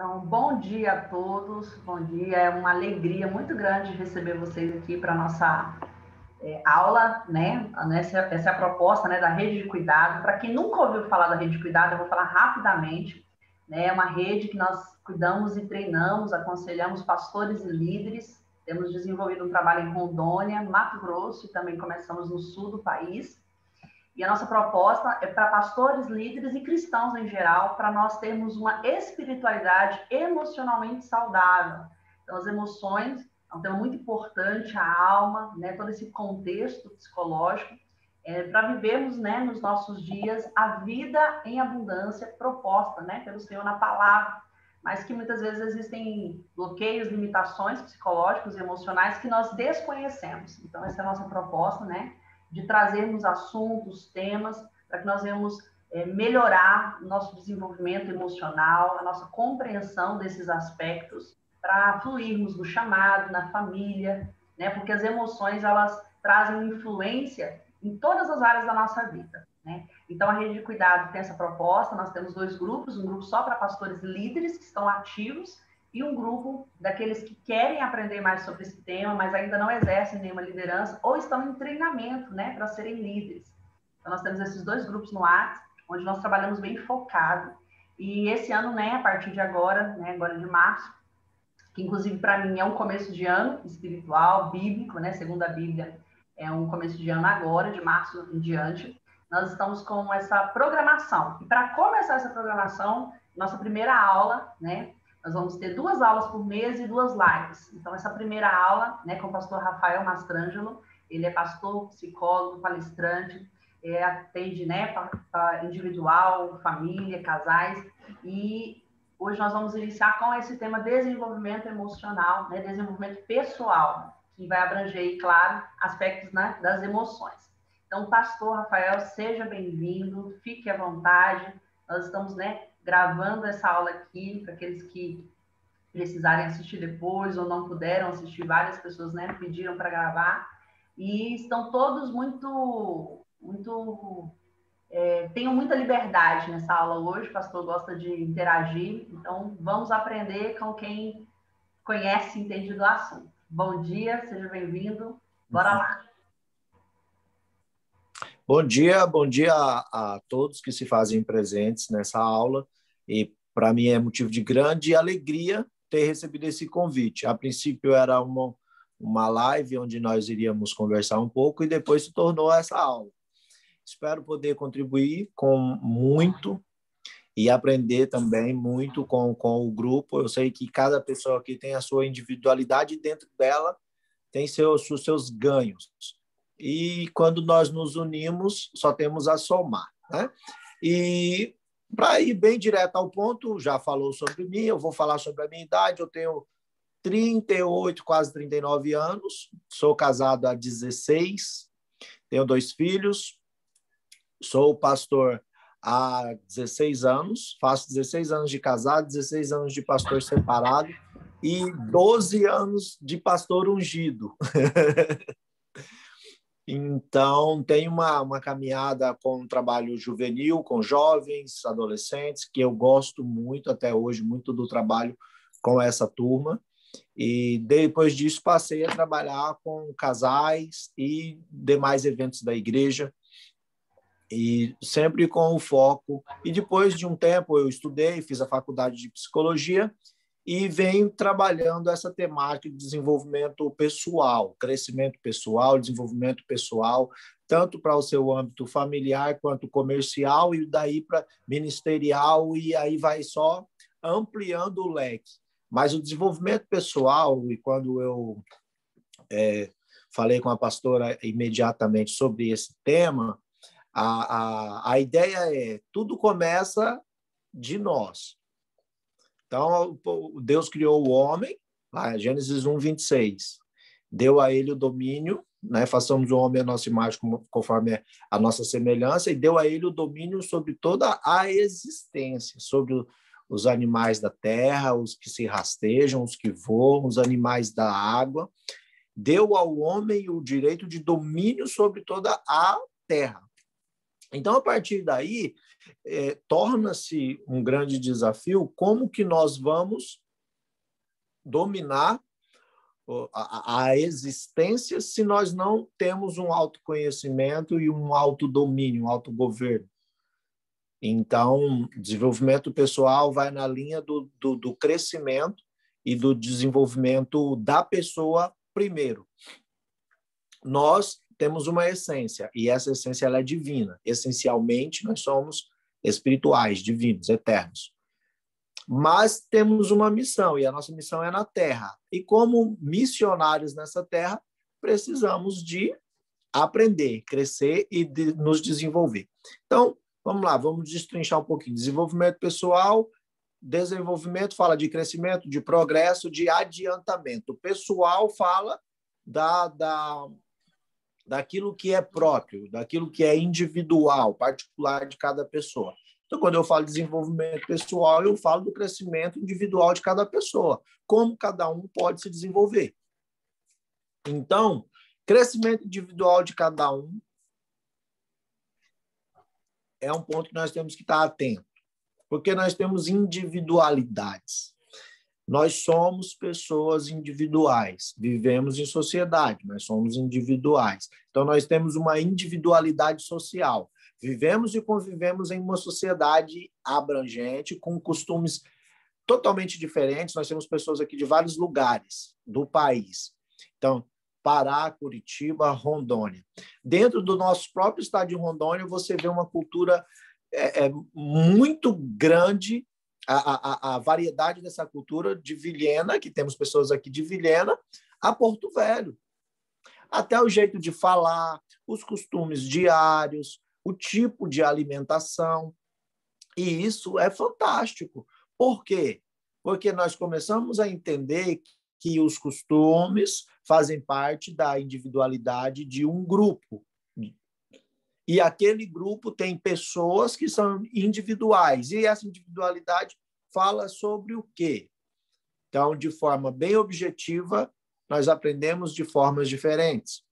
Então, bom dia a todos, bom dia. É uma alegria muito grande receber vocês aqui para a nossa aula, né? Essa é a proposta, né, da Rede de Cuidado. Para quem nunca ouviu falar da Rede de Cuidado, eu vou falar rapidamente. Né? É uma rede que nós cuidamos e treinamos, aconselhamos pastores e líderes. Temos desenvolvido um trabalho em Rondônia, Mato Grosso, e também começamos no sul do país. E a nossa proposta é para pastores, líderes e cristãos em geral, para nós termos uma espiritualidade emocionalmente saudável. Então, as emoções é um tema muito importante, a alma, né, todo esse contexto psicológico, para vivermos, né, nos nossos dias a vida em abundância proposta, né, pelo Senhor na palavra, mas que muitas vezes existem bloqueios, limitações psicológicos e emocionais que nós desconhecemos. Então, essa é a nossa proposta, né? De trazermos assuntos, temas, para que nós venhamos melhorar o nosso desenvolvimento emocional, a nossa compreensão desses aspectos, para fluirmos no chamado, na família, né? Porque as emoções, elas trazem influência em todas as áreas da nossa vida, né? Então, a Rede de Cuidado tem essa proposta, nós temos 2 grupos, um grupo só para pastores líderes, que estão ativos, e um grupo daqueles que querem aprender mais sobre esse tema, mas ainda não exercem nenhuma liderança ou estão em treinamento, né, para serem líderes. Então, nós temos esses 2 grupos no WhatsApp, onde nós trabalhamos bem focado. E esse ano, né, a partir de agora, né, agora de março, que inclusive para mim é um começo de ano espiritual, bíblico, né, segundo a Bíblia, é um começo de ano agora, de março em diante, nós estamos com essa programação. E para começar essa programação, nossa primeira aula, né, nós vamos ter 2 aulas por mês e 2 lives. Então, essa primeira aula, né, com o pastor Rafael Mastrangelo, ele é pastor, psicólogo, palestrante, atende, né, para individual, família, casais, e hoje nós vamos iniciar com esse tema desenvolvimento emocional, né, desenvolvimento pessoal, que vai abranger, claro, aspectos, né, das emoções. Então, pastor Rafael, seja bem-vindo, fique à vontade. Nós estamos, né, gravando essa aula aqui para aqueles que precisarem assistir depois ou não puderam assistir, várias pessoas, né, pediram para gravar e estão todos tenham muita liberdade nessa aula hoje. O pastor gosta de interagir, então vamos aprender com quem conhece e entende do assunto. Bom dia, seja bem-vindo, bora lá. Bom dia a todos que se fazem presentes nessa aula, e para mim é motivo de grande alegria ter recebido esse convite. A princípio era uma live onde nós iríamos conversar um pouco e depois se tornou essa aula. Espero poder contribuir com muito e aprender também muito com o grupo. Eu sei que cada pessoa aqui tem a sua individualidade e dentro dela tem seus ganhos. E quando nós nos unimos, só temos a somar, né? E para ir bem direto ao ponto, já falou sobre mim, eu vou falar sobre a minha idade. Eu tenho 38, quase 39 anos, sou casado há 16, tenho 2 filhos, sou pastor há 16 anos, faço 16 anos de casado, 16 anos de pastor separado e 12 anos de pastor ungido. Então, tem uma caminhada com um trabalho juvenil, com jovens, adolescentes, que eu gosto muito até hoje, muito do trabalho com essa turma. E depois disso, passei a trabalhar com casais e demais eventos da igreja, e sempre com o foco. E depois de um tempo, eu estudei, fiz a faculdade de psicologia, e venho trabalhando essa temática de desenvolvimento pessoal, crescimento pessoal, desenvolvimento pessoal, tanto para o seu âmbito familiar quanto comercial e daí para ministerial, e aí vai só ampliando o leque. Mas o desenvolvimento pessoal, e quando eu falei com a pastora imediatamente sobre esse tema, a ideia é, tudo começa de nós. Então, Deus criou o homem, Gênesis 1, 26. Deu a ele o domínio, né? Façamos o homem a nossa imagem conforme a nossa semelhança, e deu a ele o domínio sobre toda a existência, sobre os animais da terra, os que se rastejam, os que voam, os animais da água. Deu ao homem o direito de domínio sobre toda a terra. Então, a partir daí, torna-se um grande desafio como que nós vamos dominar a existência se nós não temos um autoconhecimento e um autodomínio, um autogoverno. Então, desenvolvimento pessoal vai na linha do crescimento e do desenvolvimento da pessoa primeiro. Nós temos uma essência, e essa essência ela é divina. Essencialmente, nós somos espirituais, divinos, eternos. Mas temos uma missão, e a nossa missão é na Terra. E como missionários nessa Terra, precisamos de aprender, crescer e nos desenvolver. Então, vamos lá, vamos destrinchar um pouquinho. Desenvolvimento pessoal, desenvolvimento fala de crescimento, de progresso, de adiantamento. O pessoal fala daquilo que é próprio, daquilo que é individual, particular de cada pessoa. Então, quando eu falo de desenvolvimento pessoal, eu falo do crescimento individual de cada pessoa, como cada um pode se desenvolver. Então, crescimento individual de cada um é um ponto que nós temos que estar atentos, porque nós temos individualidades. Nós somos pessoas individuais, vivemos em sociedade, mas somos individuais. Então, nós temos uma individualidade social. Vivemos e convivemos em uma sociedade abrangente, com costumes totalmente diferentes. Nós temos pessoas aqui de vários lugares do país. Então, Pará, Curitiba, Rondônia. Dentro do nosso próprio estado de Rondônia, você vê uma cultura muito grande, a variedade dessa cultura de Vilhena, que temos pessoas aqui de Vilhena, a Porto Velho. Até o jeito de falar, os costumes diários, o tipo de alimentação. E isso é fantástico. Por quê? Porque nós começamos a entender que os costumes fazem parte da individualidade de um grupo. E aquele grupo tem pessoas que são individuais. E essa individualidade fala sobre o quê? Então, de forma bem objetiva, nós aprendemos de formas diferentes.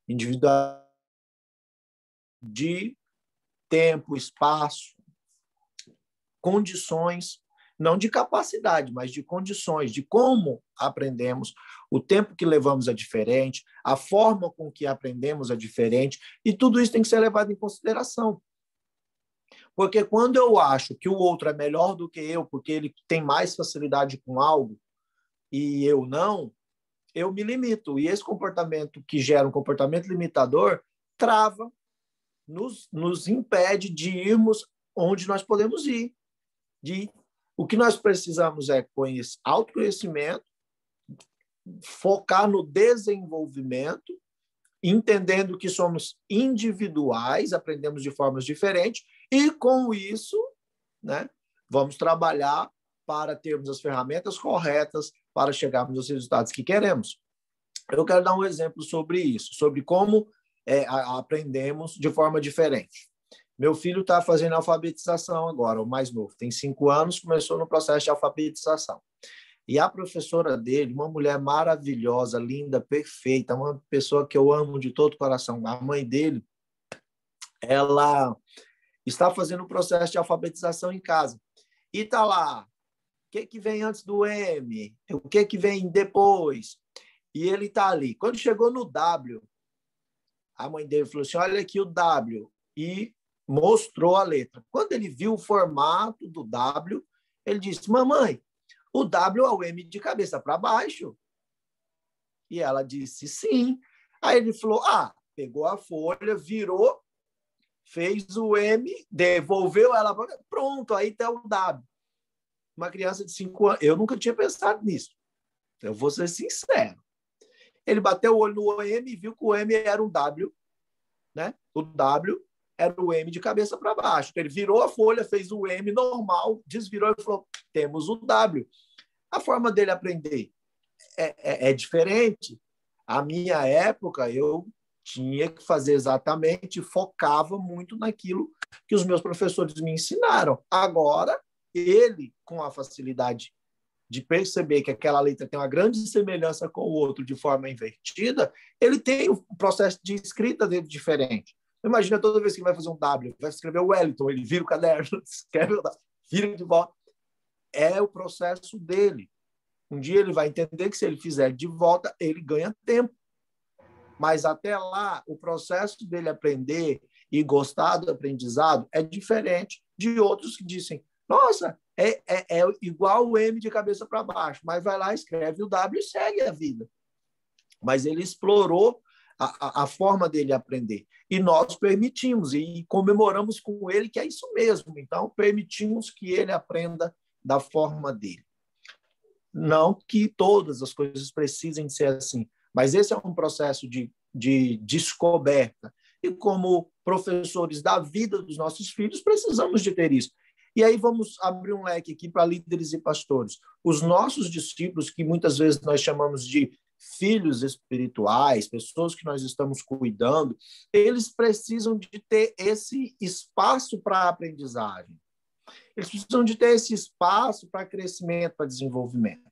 Individualidade de tempo, espaço, condições, não de capacidade, mas de condições, de como aprendemos, o tempo que levamos é diferente, a forma com que aprendemos é diferente, e tudo isso tem que ser levado em consideração. Porque quando eu acho que o outro é melhor do que eu, porque ele tem mais facilidade com algo, e eu não, eu me limito. E esse comportamento que gera um comportamento limitador trava, nos impede de irmos onde nós podemos ir. O que nós precisamos é autoconhecimento, focar no desenvolvimento, entendendo que somos individuais, aprendemos de formas diferentes, e com isso, né, vamos trabalhar para termos as ferramentas corretas para chegarmos aos resultados que queremos. Eu quero dar um exemplo sobre isso, sobre como aprendemos de forma diferente. Meu filho está fazendo alfabetização agora, o mais novo, tem 5 anos, começou no processo de alfabetização. E a professora dele, uma mulher maravilhosa, linda, perfeita, uma pessoa que eu amo de todo o coração, a mãe dele, ela está fazendo o processo de alfabetização em casa. E está lá, o que vem antes do M? O que vem depois? E ele está ali. Quando chegou no W, a mãe dele falou assim, olha aqui o W, e mostrou a letra. Quando ele viu o formato do W, ele disse, mamãe, o W é o M de cabeça para baixo. E ela disse, sim. Aí ele falou, pegou a folha, virou, fez o M, devolveu ela, pronto, aí está o W. Uma criança de 5 anos, eu nunca tinha pensado nisso. Eu vou ser sincero. Ele bateu o olho no M e viu que o M era um W, né? O W era o M de cabeça para baixo. Então, ele virou a folha, fez o M normal, desvirou e falou, temos o W. A forma dele aprender é diferente. A minha época, eu tinha que fazer exatamente, focava muito naquilo que os meus professores me ensinaram. Agora, ele, com a facilidade de perceber que aquela letra tem uma grande semelhança com o outro de forma invertida, ele tem o processo de escrita dele diferente. Imagina toda vez que ele vai fazer um W, vai escrever o Wellington, ele vira o caderno, escreve o W, vira de volta. É o processo dele. Um dia ele vai entender que se ele fizer de volta, ele ganha tempo. Mas até lá, o processo dele aprender e gostar do aprendizado é diferente de outros que dizem, nossa, é igual o M de cabeça para baixo, mas vai lá, escreve o W e segue a vida. Mas ele explorou a forma dele aprender. E nós permitimos, e comemoramos com ele que é isso mesmo. Então, permitimos que ele aprenda da forma dele. Não que todas as coisas precisem ser assim, mas esse é um processo de descoberta. E como professores da vida dos nossos filhos, precisamos de ter isso. E aí vamos abrir um leque aqui para líderes e pastores. Os nossos discípulos, que muitas vezes nós chamamos de filhos espirituais, pessoas que nós estamos cuidando, eles precisam de ter esse espaço para aprendizagem. Eles precisam de ter esse espaço para crescimento, para desenvolvimento.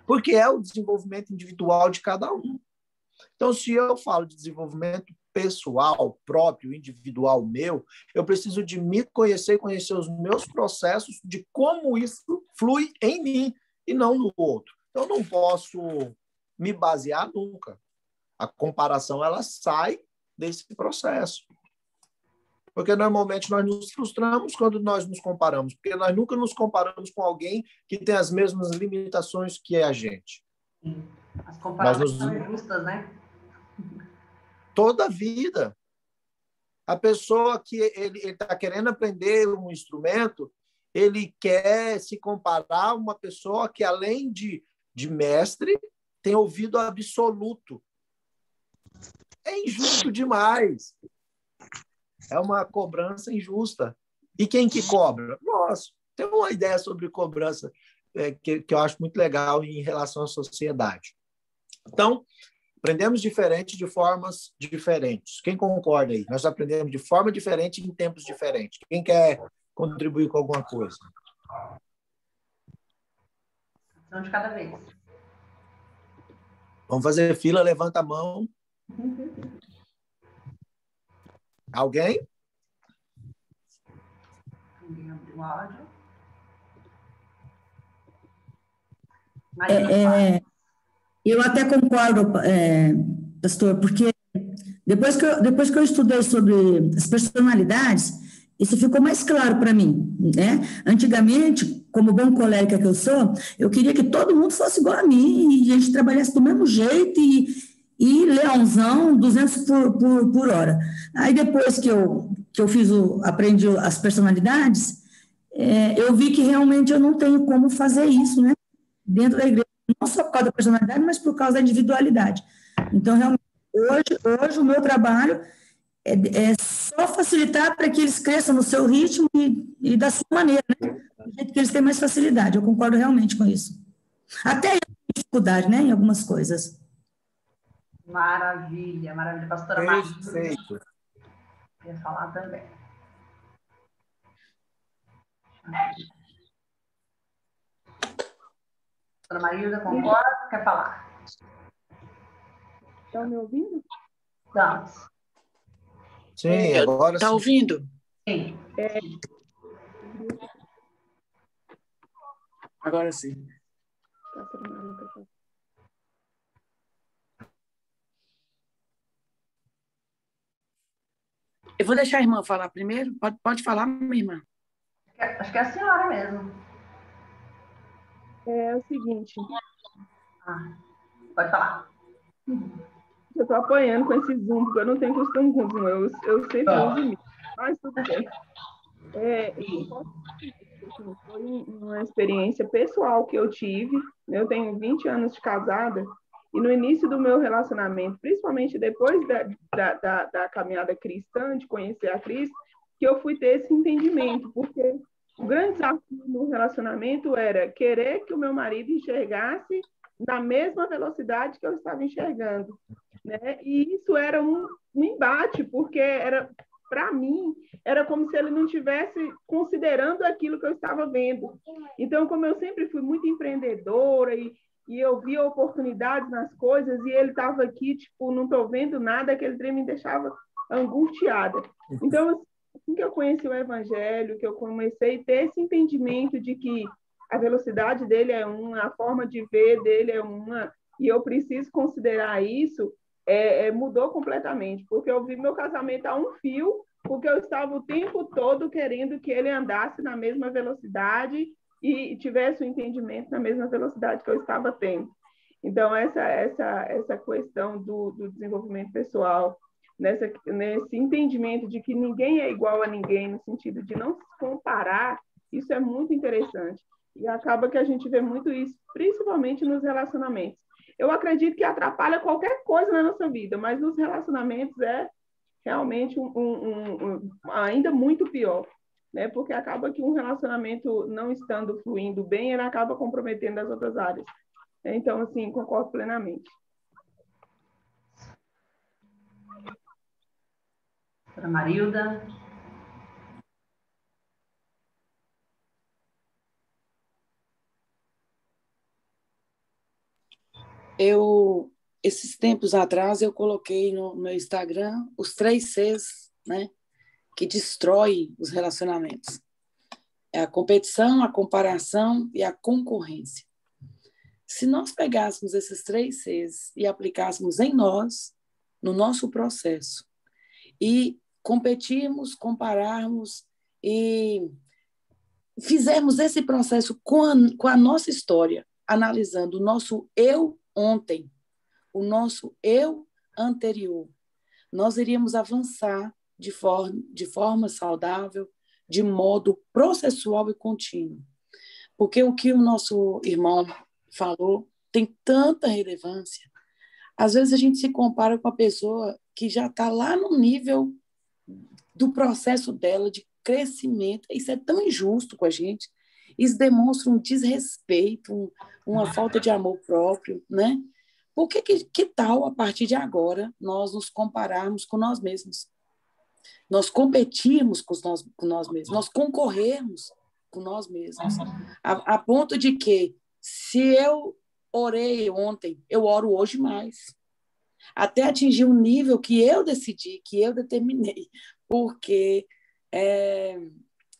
Porque é o desenvolvimento individual de cada um. Então, se eu falo de desenvolvimento pessoal, próprio, individual meu, eu preciso de me conhecer, conhecer os meus processos, de como isso flui em mim e não no outro. Eu não posso me basear nunca. A comparação, ela sai desse processo. Porque normalmente nós nos frustramos quando nós nos comparamos, porque nós nunca nos comparamos com alguém que tem as mesmas limitações que a gente. Sim. As comparações são injustas, né? Toda a vida. A pessoa que ele está querendo aprender um instrumento, ele quer se comparar a uma pessoa que, além de mestre, tem ouvido absoluto. É injusto demais. É uma cobrança injusta. E quem que cobra? Nós. Tem uma ideia sobre cobrança que eu acho muito legal em relação à sociedade. Então, aprendemos diferente de formas diferentes. Quem concorda aí? Nós aprendemos de forma diferente em tempos diferentes. Quem quer contribuir com alguma coisa? Um de cada vez. Vamos fazer fila, levanta a mão. Alguém? Ninguém abriu o áudio. Eu até concordo, pastor, porque depois que eu estudei sobre as personalidades, isso ficou mais claro para mim, né? Antigamente, como bom colérica que eu sou, eu queria que todo mundo fosse igual a mim e a gente trabalhasse do mesmo jeito e leãozão, 200 por hora. Aí depois que eu aprendi as personalidades, eu vi que realmente eu não tenho como fazer isso, né? Dentro da igreja, não só por causa da personalidade, mas por causa da individualidade. Então, realmente, hoje o meu trabalho é só facilitar para que eles cresçam no seu ritmo e da sua maneira, né? Do jeito que eles têm mais facilidade. Eu concordo realmente com isso. Até eu tenho dificuldade, né, em algumas coisas. Maravilha, maravilha. Pastora Maria. Perfeito. Queria falar também. Pastora Marilda, concorda? Quer falar? Estão me ouvindo? Vamos. Sim, agora Está ouvindo? Sim. Agora sim. Eu vou deixar a irmã falar primeiro. Pode falar, minha irmã. Acho que é a senhora mesmo. É o seguinte. Pode falar. Eu estou apanhando com esse Zoom, porque eu não tenho costume com Zoom. Eu sempre uso isso. Mas tudo bem. Foi uma experiência pessoal que eu tive. Eu tenho 20 anos de casada. E no início do meu relacionamento, principalmente depois da caminhada cristã, de conhecer a Cristo, que eu fui ter esse entendimento. Porque o grande desafio no relacionamento era querer que o meu marido enxergasse na mesma velocidade que eu estava enxergando, né? E isso era um embate, porque para mim, era como se ele não estivesse considerando aquilo que eu estava vendo. Então, como eu sempre fui muito empreendedora e eu via oportunidades nas coisas, e ele estava aqui, tipo, não estou vendo nada, aquele trem me deixava angustiada. Então, assim que eu conheci o Evangelho, que eu comecei a ter esse entendimento de que a velocidade dele é uma, a forma de ver dele é uma, e eu preciso considerar isso, mudou completamente, porque eu vi meu casamento a um fio, porque eu estava o tempo todo querendo que ele andasse na mesma velocidade e tivesse o entendimento na mesma velocidade que eu estava tendo. Então, essa questão do desenvolvimento pessoal, nesse entendimento de que ninguém é igual a ninguém, no sentido de não se comparar, isso é muito interessante. E acaba que a gente vê muito isso, principalmente nos relacionamentos. Eu acredito que atrapalha qualquer coisa na nossa vida, mas nos relacionamentos é realmente ainda muito pior, né? Porque acaba que um relacionamento não estando fluindo bem, ele acaba comprometendo as outras áreas. Então, assim, concordo plenamente. Para Marilda. Esses tempos atrás, eu coloquei no meu Instagram os 3 Cs, né, que destroem os relacionamentos. É a competição, a comparação e a concorrência. Se nós pegássemos esses 3 Cs e aplicássemos em nós, no nosso processo, e competirmos, compararmos e fizermos esse processo com a nossa história, analisando o nosso eu ontem, o nosso eu anterior, nós iríamos avançar de forma saudável, de modo processual e contínuo. Porque o que o nosso irmão falou tem tanta relevância. Às vezes a gente se compara com a pessoa que já está lá no nível do processo dela de crescimento. Isso é tão injusto com a gente. Isso demonstra um desrespeito, uma falta de amor próprio, né? Por que tal, a partir de agora, nós nos compararmos com nós mesmos? Nós competirmos com nós mesmos, nós concorrermos com nós mesmos, a ponto de que, se eu orei ontem, eu oro hoje mais, até atingir um nível que eu decidi, que eu determinei, porque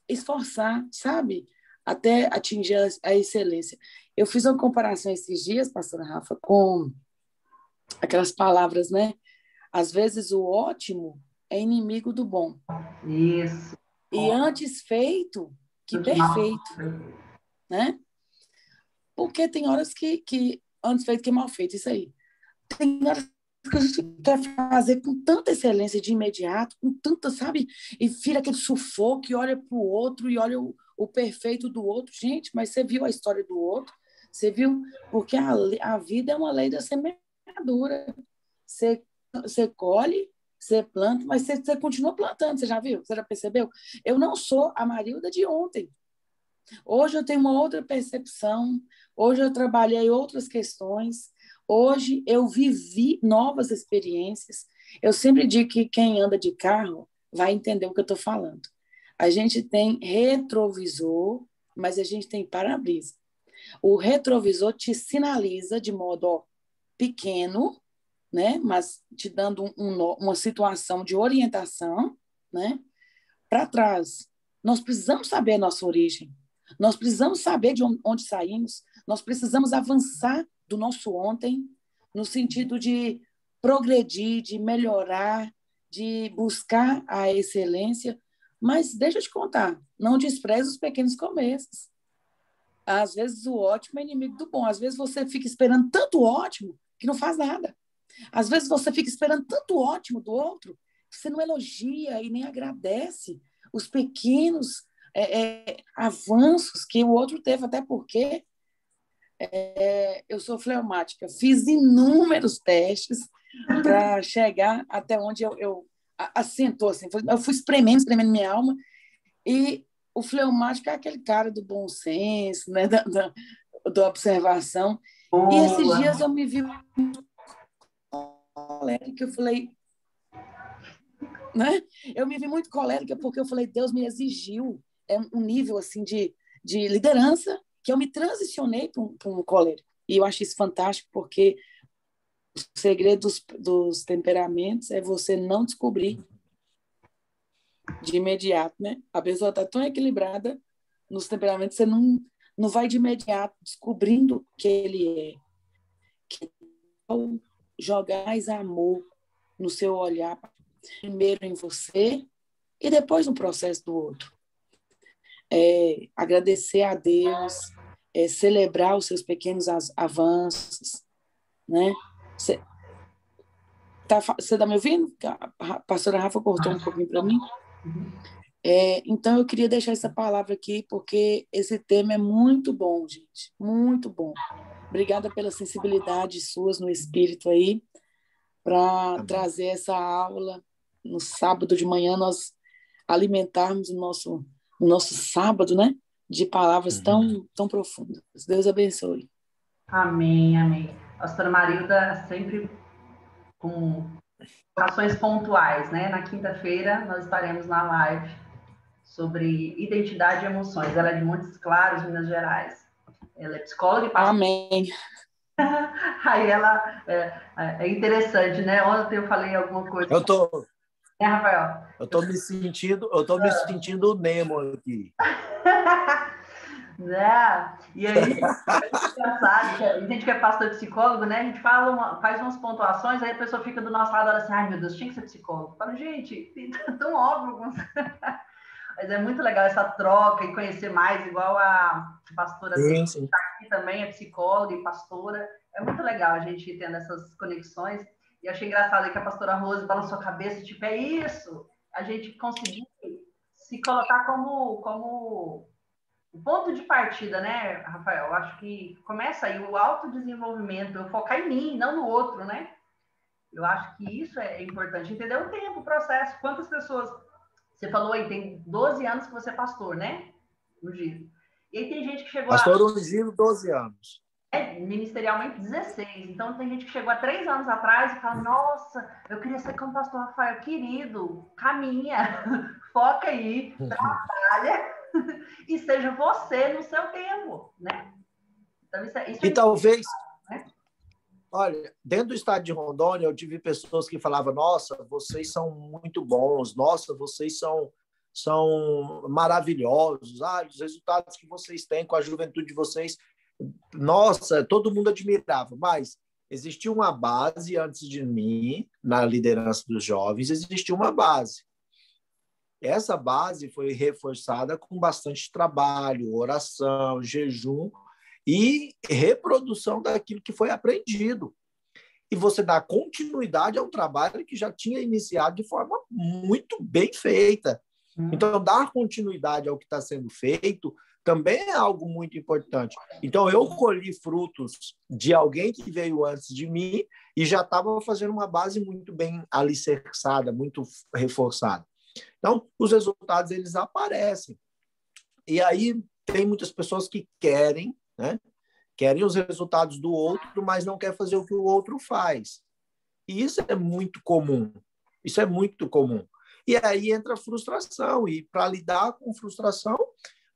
esforçar, sabe? Até atingir a excelência. Eu fiz uma comparação esses dias, pastora Rafa, com aquelas palavras, né? Às vezes o ótimo é inimigo do bom. Isso. E antes feito que perfeito, né? Porque tem horas que antes feito que mal feito, isso aí. Tem horas que a gente quer fazer com tanta excelência de imediato, com tanta, sabe? E vira aquele sufoco e olha para o outro e olha o perfeito do outro. Gente, mas você viu a história do outro? Você viu? Porque a vida é uma lei da semeadura. Você colhe, você planta, mas você continua plantando, você já viu? Você já percebeu? Eu não sou a Marilda de ontem. Hoje eu tenho uma outra percepção, hoje eu trabalhei outras questões, hoje eu vivi novas experiências. Eu sempre digo que quem anda de carro vai entender o que eu estou falando. A gente tem retrovisor, mas a gente tem para-brisa. O retrovisor te sinaliza de modo pequeno, né? Mas te dando uma situação de orientação, né? Para trás. Nós precisamos saber a nossa origem. Nós precisamos saber de onde saímos. Nós precisamos avançar do nosso ontem, no sentido de progredir, de melhorar, de buscar a excelência. Mas deixa eu te contar, não despreze os pequenos começos. Às vezes o ótimo é inimigo do bom. Às vezes você fica esperando tanto ótimo que não faz nada. Às vezes você fica esperando tanto ótimo do outro que você não elogia e nem agradece os pequenos avanços que o outro teve, até porque eu sou fleumática. Fiz inúmeros testes para chegar até onde eu assentou. Assim, eu fui espremendo minha alma, e o fleumático é aquele cara do bom senso, né, da observação. Boa. E esses dias eu me vi colérica, eu falei, né? Eu me vi muito colérica porque eu falei, Deus me exigiu um nível assim de liderança que eu me transicionei para um colérico. E eu acho isso fantástico, porque o segredo dos temperamentos é você não descobrir de imediato, né? A pessoa está tão equilibrada nos temperamentos, você não vai de imediato descobrindo que ele é. Que ao jogar mais amor no seu olhar, primeiro em você e depois no processo do outro. Agradecer a Deus, celebrar os seus pequenos avanços, né? Você tá me ouvindo? A pastora Rafa cortou um pouquinho para mim. Então, eu queria deixar essa palavra aqui, porque esse tema é muito bom, gente, muito bom. Obrigada pela sensibilidade suas no espírito aí, para trazer essa aula no sábado de manhã, nós alimentarmos o nosso sábado, né? De palavras tão profundas. Deus abençoe. Amém, amém. Pastora Marilda sempre com ações pontuais, né? Na quinta-feira nós estaremos na live sobre identidade e emoções. Ela é de Montes Claros, Minas Gerais. Ela é psicóloga e pastora. Amém. Aí ela é interessante, né? Ontem eu falei alguma coisa. Rafael? Eu tô me sentindo o Nemo aqui. Né? E aí, é engraçado, a gente que é pastor psicólogo, né? A gente faz umas pontuações, aí a pessoa fica do nosso lado e olha assim, ai meu Deus, tinha que ser psicólogo. Eu falo, gente, é tão óbvio. Mas é muito legal essa troca e conhecer mais, igual a pastora que está aqui também, é psicóloga e pastora. É muito legal a gente tendo essas conexões. E achei engraçado que a pastora Rose balançou a cabeça, tipo, é isso, a gente conseguir se colocar como o ponto de partida, né, Rafael? Eu acho que começa aí o autodesenvolvimento, eu focar em mim, não no outro, né? Eu acho que isso é importante, entender o tempo, o processo. Quantas pessoas... Você falou aí, tem 12 anos que você é pastor, né? No Giro. E aí tem gente que chegou pastor no Giro, 12 anos. Ministerialmente 16. Então tem gente que chegou há 3 anos atrás e fala, nossa, eu queria ser como pastor Rafael. Querido, caminha, foca aí, trabalha e seja você no seu tempo, né? Então, isso e talvez... Né? Olha, dentro do estado de Rondônia, eu tive pessoas que falavam, nossa, vocês são muito bons, nossa, vocês são maravilhosos, os resultados que vocês têm com a juventude de vocês, nossa, todo mundo admirava, mas existia uma base antes de mim, na liderança dos jovens, existia uma base. Essa base foi reforçada com bastante trabalho, oração, jejum, e reprodução daquilo que foi aprendido. E você dá continuidade a um trabalho que já tinha iniciado de forma muito bem feita. Então, dar continuidade ao que está sendo feito também é algo muito importante. Então, eu colhi frutos de alguém que veio antes de mim e já estava fazendo uma base muito bem alicerçada, muito reforçada. Então, os resultados, eles aparecem. E aí, tem muitas pessoas que querem, né? Querem os resultados do outro, mas não quer fazer o que o outro faz. E isso é muito comum. Isso é muito comum. E aí entra a frustração. E para lidar com frustração,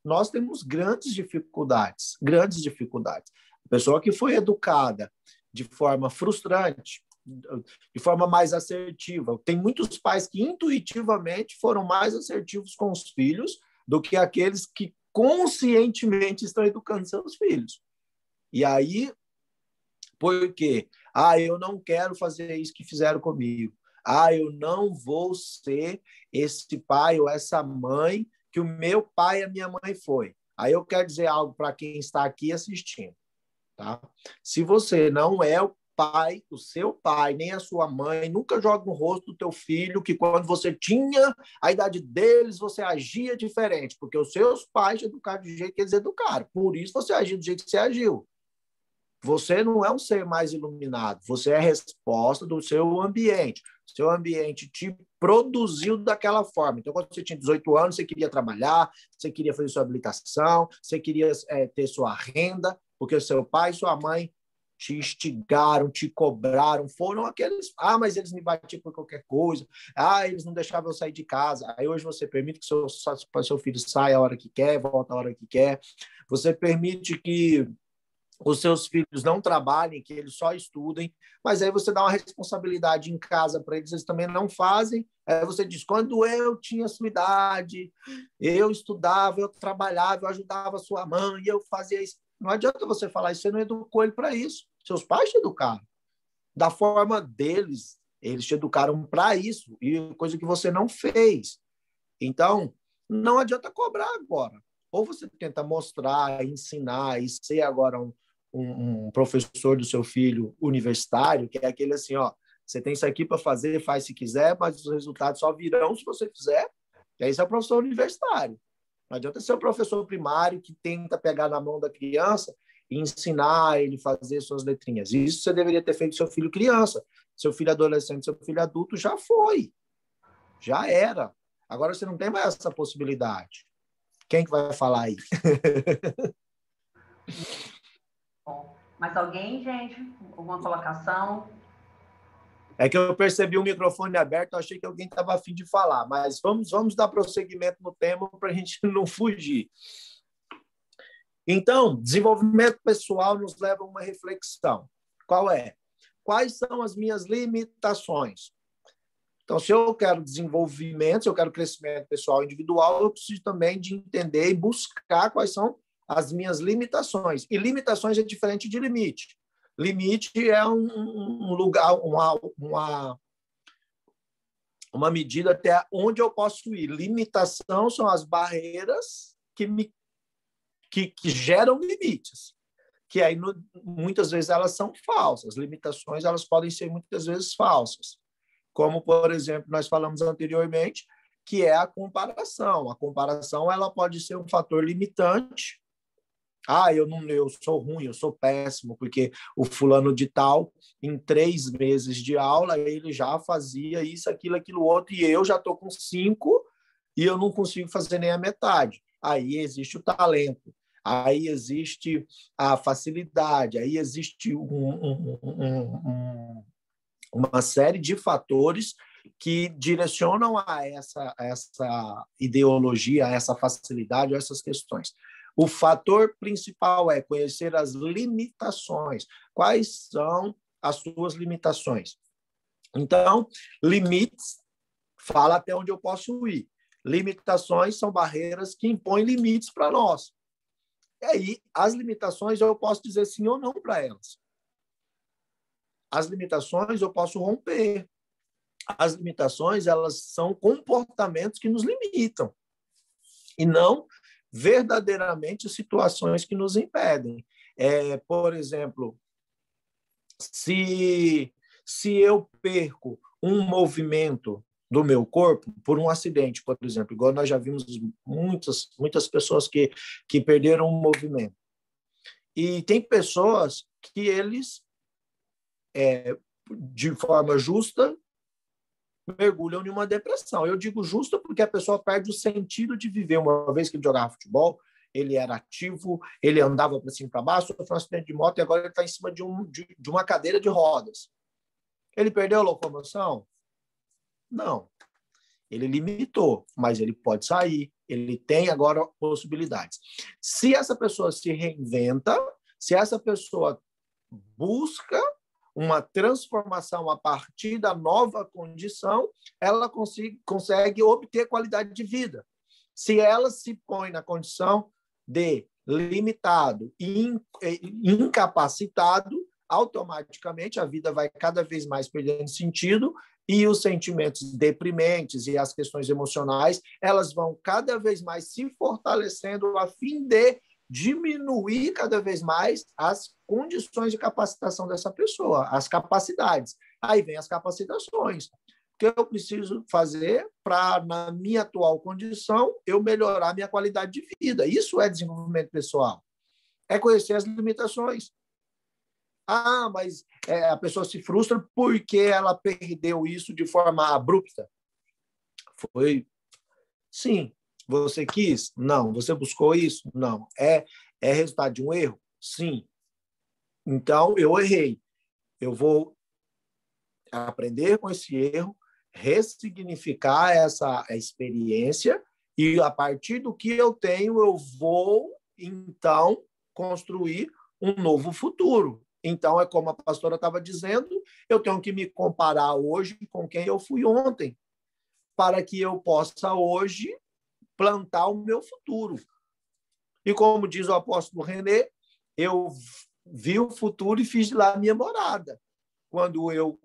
nós temos grandes dificuldades. Grandes dificuldades. A pessoa que foi educada de forma frustrante, de forma mais assertiva. Tem muitos pais que intuitivamente foram mais assertivos com os filhos do que aqueles que conscientemente estão educando seus filhos. E aí, por quê? Eu não quero fazer isso que fizeram comigo. Eu não vou ser esse pai ou essa mãe que o meu pai e a minha mãe foi. Aí eu quero dizer algo para quem está aqui assistindo. Tá? Se você não é o pai, o seu pai, nem a sua mãe, nunca joga no rosto do teu filho que quando você tinha a idade deles, você agia diferente, porque os seus pais te educaram do jeito que eles educaram. Por isso você agiu do jeito que você agiu. Você não é um ser mais iluminado, você é a resposta do seu ambiente. Seu ambiente te produziu daquela forma. Então, quando você tinha 18 anos, você queria trabalhar, você queria fazer sua habilitação, você queria ter sua renda, porque seu pai e sua mãe te instigaram, te cobraram, foram aqueles... mas eles me batiam por qualquer coisa, eles não deixavam eu sair de casa. Aí hoje você permite que seu filho saia a hora que quer, volta a hora que quer, você permite que os seus filhos não trabalhem, que eles só estudem, mas aí você dá uma responsabilidade em casa para eles, eles também não fazem. Aí você diz, quando eu tinha sua idade, eu estudava, eu trabalhava, eu ajudava a sua mãe, eu fazia isso. Não adianta você falar isso, você não educou ele para isso. Seus pais te educaram. Da forma deles, eles te educaram para isso, e coisa que você não fez. Então, não adianta cobrar agora. Ou você tenta mostrar, ensinar e ser agora um professor do seu filho universitário, que é aquele assim, ó, você tem isso aqui para fazer, faz se quiser, mas os resultados só virão se você fizer. E aí você é o professor universitário. Não adianta ser o professor primário que tenta pegar na mão da criança e ensinar ele a fazer suas letrinhas. Isso você deveria ter feito seu filho criança. Seu filho adolescente, seu filho adulto já foi. Já era. Agora você não tem mais essa possibilidade. Quem que vai falar aí? Bom, mais alguém, gente? Alguma colocação? É que eu percebi o microfone aberto, achei que alguém estava a fim de falar, mas vamos dar prosseguimento no tema para a gente não fugir. Então, desenvolvimento pessoal nos leva a uma reflexão. Qual é? Quais são as minhas limitações? Então, se eu quero desenvolvimento, se eu quero crescimento pessoal individual, eu preciso também de entender e buscar quais são as minhas limitações. E limitações é diferente de limite. Limite é um lugar, uma medida até onde eu posso ir. Limitação são as barreiras que geram limites. Que aí, muitas vezes, elas são falsas. Limitações, elas podem ser, muitas vezes, falsas. Como, por exemplo, nós falamos anteriormente, que é a comparação. A comparação ela pode ser um fator limitante. Eu sou ruim, eu sou péssimo, porque o fulano de tal, em 3 meses de aula, ele já fazia isso, aquilo, outro, e eu já estou com 5 e eu não consigo fazer nem a metade. Aí existe o talento, aí existe a facilidade, aí existe uma série de fatores que direcionam a essa ideologia, a essa facilidade, a essas questões. O fator principal é conhecer as limitações. Quais são as suas limitações? Então, limites, fala até onde eu posso ir. Limitações são barreiras que impõem limites para nós. E aí, as limitações, eu posso dizer sim ou não para elas. As limitações eu posso romper. As limitações, elas são comportamentos que nos limitam e não verdadeiramente situações que nos impedem. Por exemplo, se eu perco um movimento do meu corpo por um acidente, por exemplo, igual nós já vimos muitas pessoas que perderam um movimento. E tem pessoas que eles de forma justa, mergulham em uma depressão. Eu digo justa porque a pessoa perde o sentido de viver. Uma vez que ele jogava futebol, ele era ativo, ele andava para cima e para baixo, sofreu um acidente de moto e agora ele está em cima de uma cadeira de rodas. Ele perdeu a locomoção? Não. Ele limitou, mas ele pode sair, ele tem agora possibilidades. Se essa pessoa se reinventa, se essa pessoa busca uma transformação a partir da nova condição, ela consegue obter qualidade de vida. Se ela se põe na condição de limitado e incapacitado, automaticamente a vida vai cada vez mais perdendo sentido e os sentimentos deprimentes e as questões emocionais, elas vão cada vez mais se fortalecendo a fim de diminuir cada vez mais as condições de capacitação dessa pessoa, as capacidades. Aí vem as capacitações. O que eu preciso fazer para, na minha atual condição, eu melhorar minha qualidade de vida? Isso é desenvolvimento pessoal. É conhecer as limitações. Mas a pessoa se frustra porque ela perdeu isso de forma abrupta. Sim. Você quis? Não. Você buscou isso? Não. É resultado de um erro? Sim. Então, eu errei. Eu vou aprender com esse erro, ressignificar essa experiência e, a partir do que eu tenho, eu vou, então, construir um novo futuro. Então, é como a pastora estava dizendo, eu tenho que me comparar hoje com quem eu fui ontem, para que eu possa hoje plantar o meu futuro. E como diz o apóstolo René, eu vi o futuro e fiz de lá a minha morada. Quando eu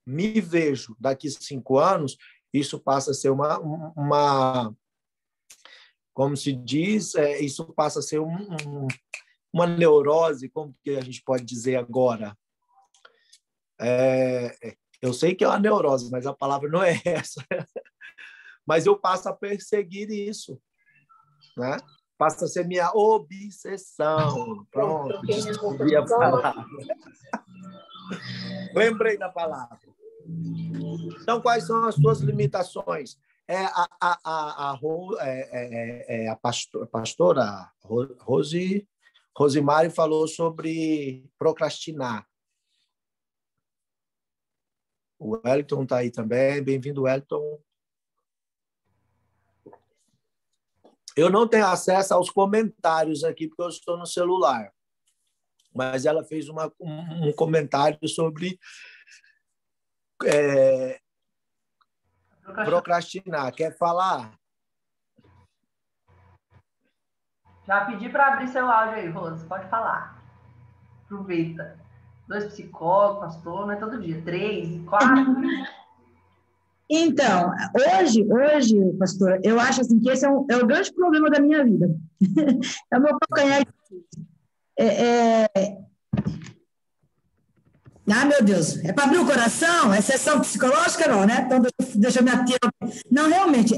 me vejo daqui 5 anos, isso passa a ser uma como se diz, isso passa a ser uma neurose, como que a gente pode dizer agora? Eu sei que é uma neurose, mas a palavra não é essa. Mas eu passo a perseguir isso, né? Passa a ser minha obsessão. Pronto, descobri a palavra. Lembrei da palavra. Então, quais são as suas limitações? A pastora Rosimari falou sobre procrastinar. O Wellington está aí também. Bem-vindo, Wellington. Eu não tenho acesso aos comentários aqui, porque eu estou no celular. Mas ela fez um comentário sobre procrastinar. Quer falar? Já pedi para abrir seu áudio aí, Rose. Pode falar. Aproveita. 2 psicólogos, pastor, não é todo dia. 3, 4. Então, hoje, pastor, eu acho assim que esse é o grande problema da minha vida. É o meu calcanhar. Ah, meu Deus, é para abrir o coração? É sessão psicológica, não, né? Então, deixa eu me ater. Não, realmente,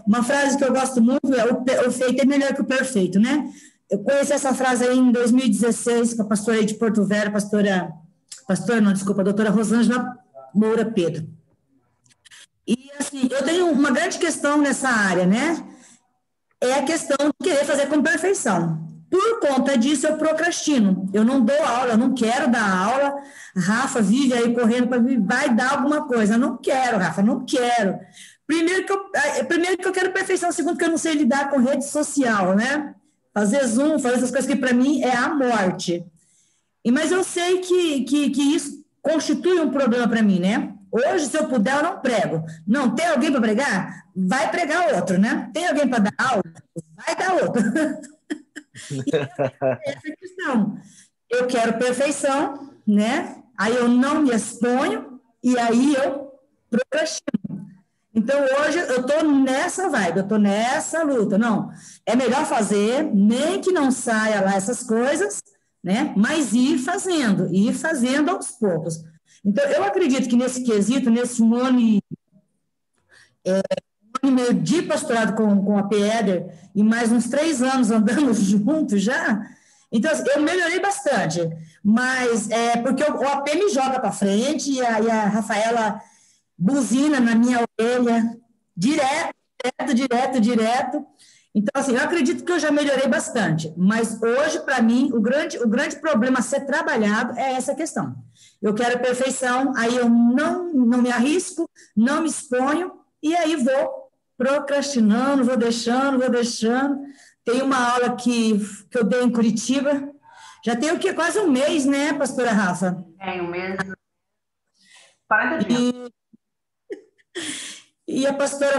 uma frase que eu gosto muito é o feito é melhor que o perfeito, né? Eu conheci essa frase aí em 2016 com a pastora aí de Porto Velho, a doutora Rosângela Moura Pedro. E, assim, eu tenho uma grande questão nessa área, né? É a questão de querer fazer com perfeição. Por conta disso, eu procrastino. Eu não dou aula, eu não quero dar aula. A Rafa vive aí correndo para vir, vai dar alguma coisa. Eu não quero, Rafa, não quero. Primeiro que eu quero perfeição, segundo que eu não sei lidar com rede social, né? Fazer Zoom, fazer essas coisas que para mim é a morte. Mas eu sei que isso constitui um problema para mim, né? Hoje, se eu puder, eu não prego. Não, tem alguém para pregar? Vai pregar outro, né? Tem alguém para dar aula? Vai dar outro. E essa questão. Eu quero perfeição, né? Aí eu não me exponho e aí eu procrastino. Então, hoje eu estou nessa vibe, eu estou nessa luta. Não, é melhor fazer, nem que não saia lá essas coisas, né? Mas ir fazendo aos poucos. Então, eu acredito que nesse quesito, nesse um ano e meio de pastorado com a P.Eder e mais uns 3 anos andando juntos já, então eu melhorei bastante, mas porque o AP me joga para frente e a Rafaela buzina na minha orelha, direto. Então, assim, eu acredito que eu já melhorei bastante, mas hoje, para mim, o grande problema a ser trabalhado é essa questão. Eu quero perfeição, aí eu não me arrisco, não me exponho, e aí vou procrastinando, vou deixando. Tem uma aula que eu dei em Curitiba, já tem o quê? Quase um mês, né, pastora Rafa? Um mês, 40 dias. E a pastora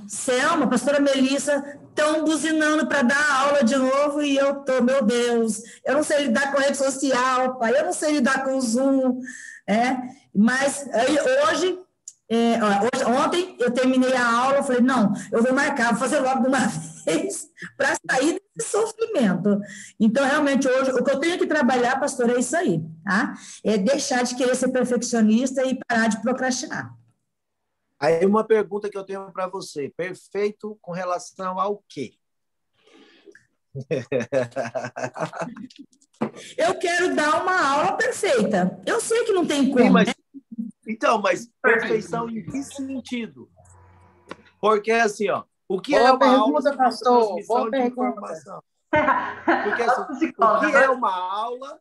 Selma, a pastora Melissa, estão buzinando para dar aula de novo e eu estou, meu Deus, eu não sei lidar com rede social, pai, eu não sei lidar com o Zoom, mas hoje, ontem eu terminei a aula, eu falei, não, eu vou marcar, vou fazer logo de uma vez para sair desse sofrimento. Então, realmente, hoje, o que eu tenho que trabalhar, pastora, é isso aí, tá? É deixar de querer ser perfeccionista e parar de procrastinar. Aí uma pergunta que eu tenho para você. Perfeito com relação ao quê? Eu quero dar uma aula perfeita. Eu sei que não tem como, sim, mas, né? Então, mas perfeição em que sentido? Porque, assim, o que boa é uma pergunta, aula pastor, transmissão de informação? Porque, assim, o que é uma aula?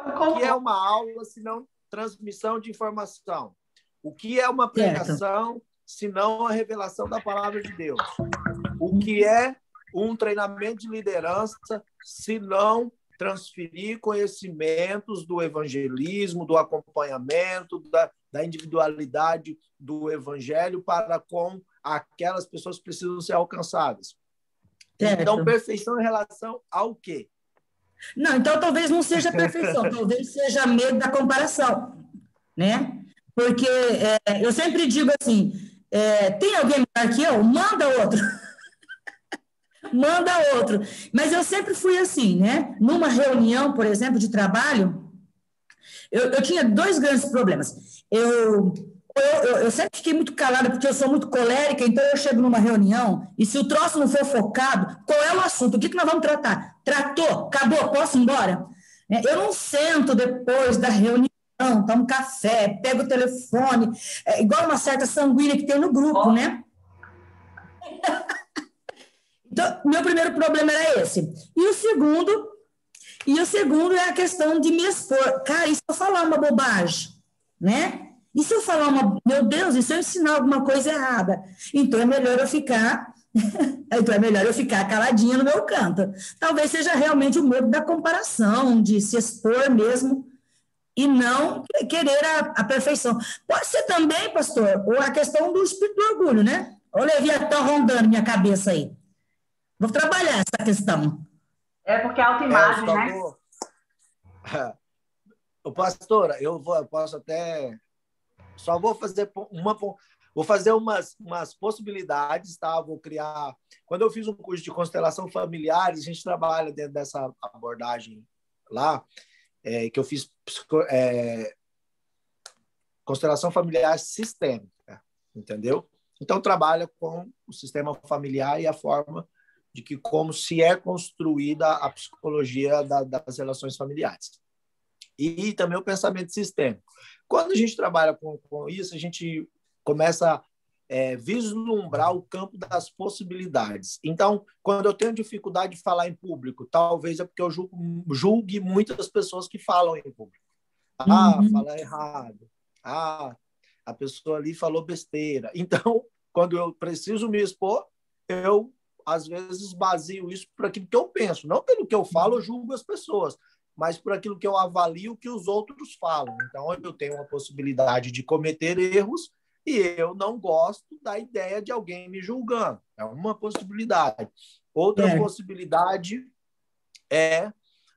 O que é uma aula se não transmissão de informação? O que é uma pregação se não a revelação da palavra de Deus? O que é um treinamento de liderança se não transferir conhecimentos do evangelismo, do acompanhamento, da individualidade do evangelho para com aquelas pessoas que precisam ser alcançadas? Certo. Então, perfeição em relação ao quê? Não, então talvez não seja perfeição, talvez seja medo da comparação, né? Porque eu sempre digo assim, tem alguém melhor que eu? Manda outro. Manda outro. Mas eu sempre fui assim, né? Numa reunião, por exemplo, de trabalho, eu tinha dois grandes problemas. Eu sempre fiquei muito calada, porque eu sou muito colérica, então eu chego numa reunião, e se o troço não for focado, qual é o assunto? O que nós vamos tratar? Tratou? Acabou? Posso ir embora? Eu não sento depois da reunião, tomo café, pego o telefone, igual uma certa sanguínea que tem no grupo, né? Então, meu primeiro problema era esse. E o segundo é a questão de me expor. Cara, e se eu falar uma bobagem, né? E se eu falar meu Deus, e se eu ensinar alguma coisa errada? Então é melhor eu ficar caladinha no meu canto. Talvez seja realmente o medo da comparação, de se expor mesmo e não querer a perfeição. Pode ser também, pastor, ou a questão do espírito do orgulho, né? Olha o Leviatã rondando minha cabeça aí. Vou trabalhar essa questão. É porque é autoimagem, né? Pastora, eu posso até... Só vou fazer umas possibilidades, tá? Vou criar... Quando eu fiz um curso de constelação familiar, a gente trabalha dentro dessa abordagem lá, que eu fiz constelação familiar sistêmica, entendeu? Então, trabalha com o sistema familiar e a forma de como se é construída a psicologia das relações familiares. E também o pensamento sistêmico. Quando a gente trabalha com isso, a gente começa a vislumbrar o campo das possibilidades. Então, quando eu tenho dificuldade de falar em público, talvez é porque eu julgue muitas pessoas que falam em público. Fala errado. A pessoa ali falou besteira. Então, quando eu preciso me expor, eu, às vezes, baseio isso por aquilo que eu penso. Não pelo que eu falo, eu julgo as pessoas, mas por aquilo que eu avalio que os outros falam. Então, eu tenho uma possibilidade de cometer erros e eu não gosto da ideia de alguém me julgando. É uma possibilidade. Outra possibilidade é,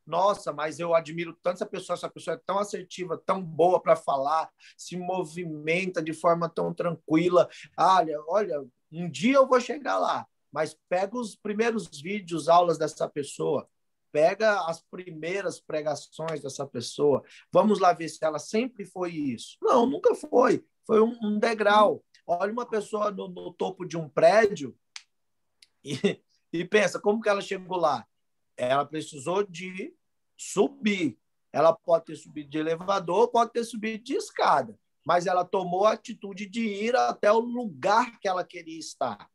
nossa, mas eu admiro tanto essa pessoa é tão assertiva, tão boa para falar, se movimenta de forma tão tranquila. Olha, um dia eu vou chegar lá, mas pega os primeiros vídeos, aulas dessa pessoa, pega as primeiras pregações dessa pessoa, vamos lá ver se ela sempre foi isso. Não, nunca foi. Foi um degrau. Olha uma pessoa no topo de um prédio e pensa, como que ela chegou lá? Ela precisou de subir. Ela pode ter subido de elevador, pode ter subido de escada, mas ela tomou a atitude de ir até o lugar que ela queria estar.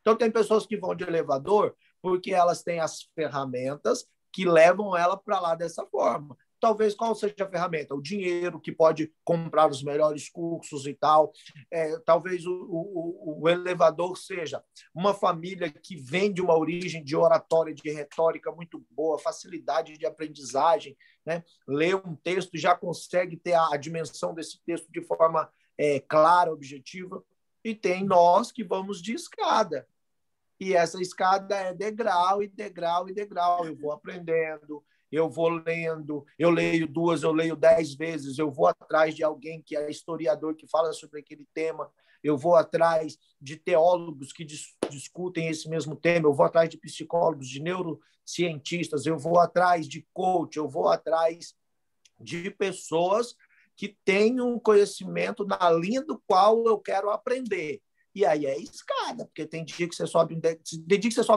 Então, tem pessoas que vão de elevador porque elas têm as ferramentas que levam ela para lá dessa forma. Talvez qual seja a ferramenta? O dinheiro, que pode comprar os melhores cursos e tal. Talvez o elevador seja uma família que vem de uma origem de oratória, de retórica muito boa, facilidade de aprendizagem, né? Lê um texto e já consegue ter a dimensão desse texto de forma clara, objetiva. E tem nós que vamos de escada. E essa escada é degrau e degrau e degrau. Eu vou aprendendo, eu vou lendo, eu leio 2, eu leio 10 vezes, eu vou atrás de alguém que é historiador, que fala sobre aquele tema, eu vou atrás de teólogos que discutem esse mesmo tema, eu vou atrás de psicólogos, de neurocientistas, eu vou atrás de coach, eu vou atrás de pessoas que têm um conhecimento na linha do qual eu quero aprender. E aí é escada, porque tem dia que você sobe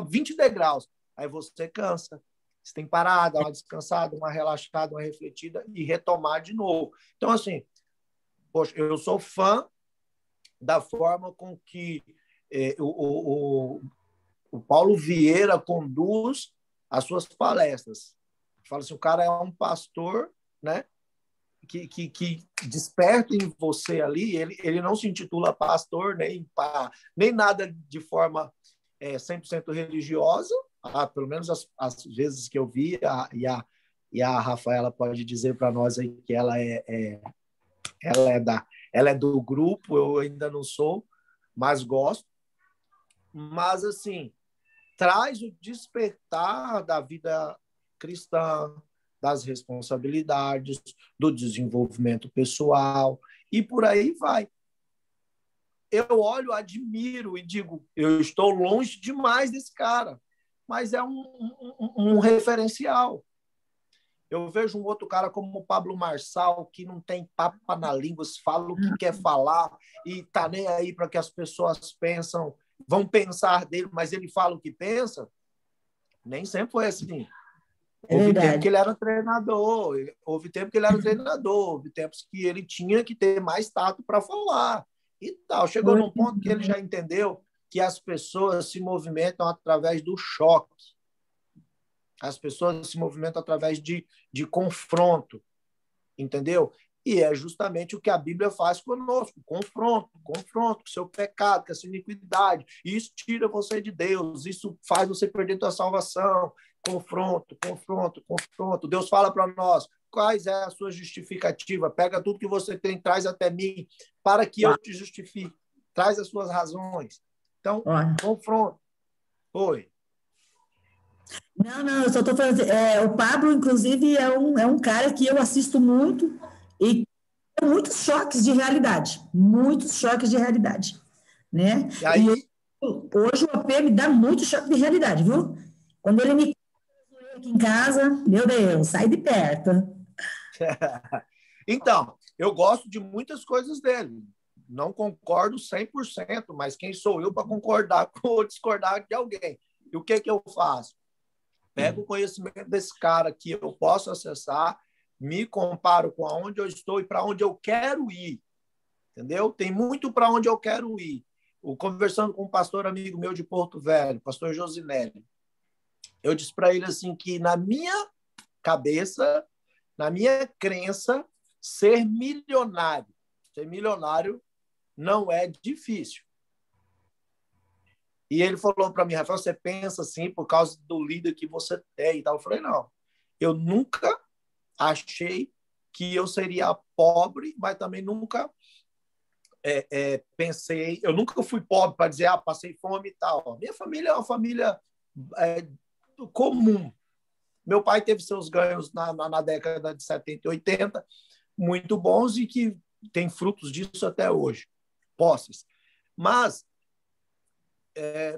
20 degraus, aí você cansa. Você tem que parar, dar uma descansada, uma relaxada, uma refletida e retomar de novo. Então, assim, poxa, eu sou fã da forma com que o Paulo Vieira conduz as suas palestras. Fala assim, o cara é um pastor, né? Que desperta em você ali, ele não se intitula pastor nem nada de forma 100% religiosa, pelo menos as vezes que eu vi, e a Rafaela pode dizer para nós aí que ela é do grupo, eu ainda não sou, mas gosto. Mas, assim, traz o despertar da vida cristã, das responsabilidades, do desenvolvimento pessoal, e por aí vai. Eu olho, admiro e digo, eu estou longe demais desse cara, mas é um referencial. Eu vejo um outro cara como o Pablo Marçal, que não tem papo na língua, fala o que quer falar e está nem aí para que as pessoas vão pensar dele, mas ele fala o que pensa. Nem sempre foi assim. Houve tempo que ele era treinador, houve tempos que ele tinha que ter mais tato para falar e tal. Chegou num ponto que ele já entendeu que as pessoas se movimentam através do choque. As pessoas se movimentam através de confronto, entendeu? E é justamente o que a Bíblia faz conosco, confronto com o seu pecado, com a sua iniquidade. Isso tira você de Deus, isso faz você perder a sua salvação. Confronto. Deus fala para nós, quais é a sua justificativa? Pega tudo que você tem, traz até mim, para que eu te justifique. Traz as suas razões. Então, confronto. Oi. Não, eu só estou falando. O Pablo, inclusive, é um cara que eu assisto muito e tem muitos choques de realidade. Né? E aí... Hoje o AP me dá muito choque de realidade, viu? Quando ele me aqui em casa, meu Deus, sai de perto. Então, eu gosto de muitas coisas dele. Não concordo 100%, mas quem sou eu para concordar ou discordar de alguém? E o que eu faço? Pego o conhecimento desse cara que eu posso acessar, me comparo com aonde eu estou e para onde eu quero ir. Entendeu? Tem muito para onde eu quero ir. Conversando com um pastor amigo meu de Porto Velho, pastor Josinelli, eu disse para ele assim que na minha cabeça, na minha crença, ser milionário não é difícil. E ele falou para mim, Rafael, você pensa assim por causa do líder que você tem e tal. Eu falei, não, eu nunca achei que eu seria pobre, mas também nunca pensei, eu nunca fui pobre para dizer, passei fome e tal. Minha família é uma família comum. Meu pai teve seus ganhos na década de 70 e 80, muito bons e que tem frutos disso até hoje, posses. Mas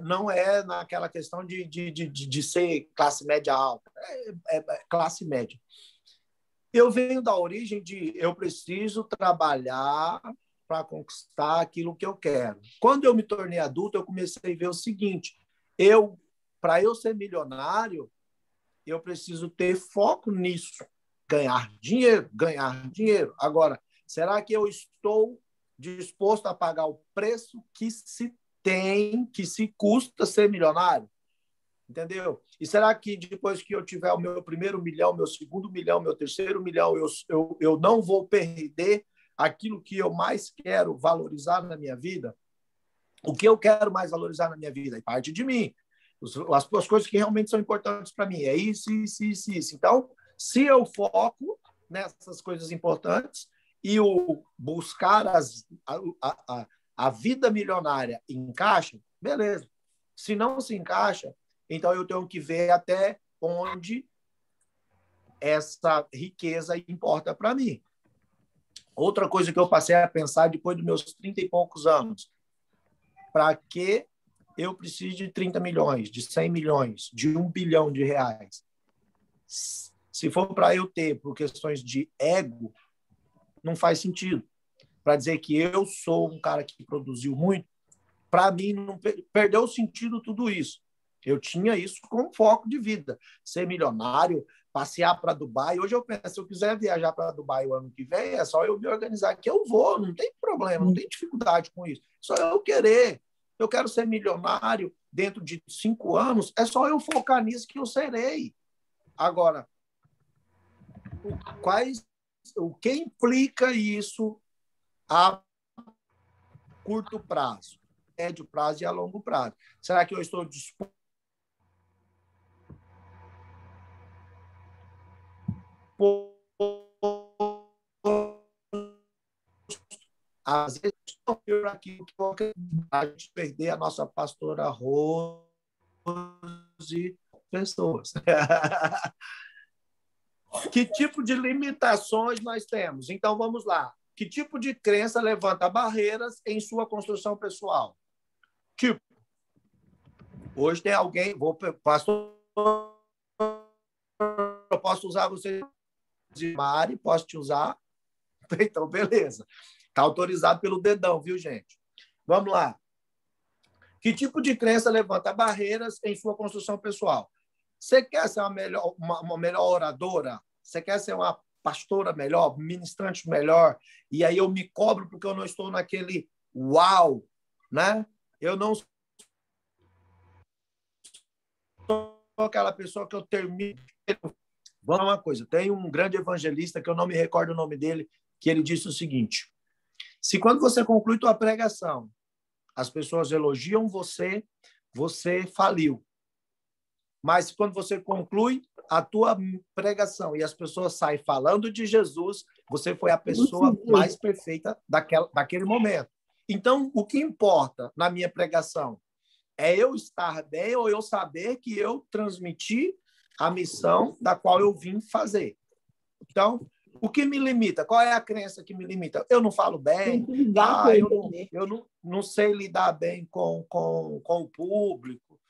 não é naquela questão de ser classe média alta, é classe média. Eu venho da origem de eu preciso trabalhar para conquistar aquilo que eu quero. Quando eu me tornei adulto, eu comecei a ver o seguinte, para eu ser milionário, eu preciso ter foco nisso, ganhar dinheiro. Agora, será que eu estou disposto a pagar o preço que se custa ser milionário? Entendeu? E será que depois que eu tiver o meu primeiro milhão, meu segundo milhão, meu terceiro milhão, eu não vou perder aquilo que eu mais quero valorizar na minha vida? O que eu quero mais valorizar na minha vida? É parte de mim. As coisas que realmente são importantes para mim. É isso. Então, se eu foco nessas coisas importantes e o buscar a vida milionária encaixa, beleza. Se não se encaixa, então eu tenho que ver até onde essa riqueza importa para mim. Outra coisa que eu passei a pensar depois dos meus 30 e poucos anos, para que eu preciso de 30 milhões, de 100 milhões, de 1 bilhão de reais? Se for para eu ter por questões de ego, não faz sentido. Para dizer que eu sou um cara que produziu muito, para mim não perdeu o sentido tudo isso. Eu tinha isso como foco de vida. Ser milionário, passear para Dubai. Hoje eu penso, se eu quiser viajar para Dubai o ano que vem, é só eu me organizar que eu vou, não tem problema, não tem dificuldade com isso. Só eu querer. Eu quero ser milionário dentro de 5 anos, é só eu focar nisso que eu serei. Agora, o que implica isso a curto prazo? médio prazo e a longo prazo. Será que eu estou disposto às vezes aqui a gente perder a nossa pastora Rose pessoas. Que tipo de limitações nós temos? Então, vamos lá. Que tipo de crença levanta barreiras em sua construção pessoal? Tipo, hoje tem alguém, pastor, eu posso usar você, Mari, posso te usar? Então, beleza. Está autorizado pelo dedão, viu, gente? Vamos lá. Que tipo de crença levanta barreiras em sua construção pessoal? Você quer ser uma melhor oradora? Você quer ser uma pastora melhor, ministrante melhor? E aí eu me cobro porque eu não estou naquele uau, né? Eu não sou aquela pessoa que eu termino. Vamos uma coisa, tem um grande evangelista, que eu não me recordo o nome dele, que ele disse o seguinte: se quando você conclui tua pregação, as pessoas elogiam você, você faliu. Mas quando você conclui a tua pregação e as pessoas saem falando de Jesus, você foi a pessoa mais perfeita daquele momento. Então, o que importa na minha pregação é eu estar bem ou eu saber que eu transmiti a missão da qual eu vim fazer. Então, o que me limita? Qual é a crença que me limita? Eu não falo bem, eu não sei lidar bem com o público,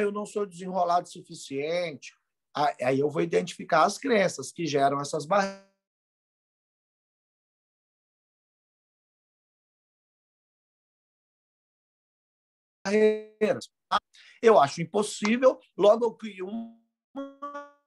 eu não sou desenrolado o suficiente. Aí eu vou identificar as crenças que geram essas barreiras. Eu acho impossível, logo eu crio uma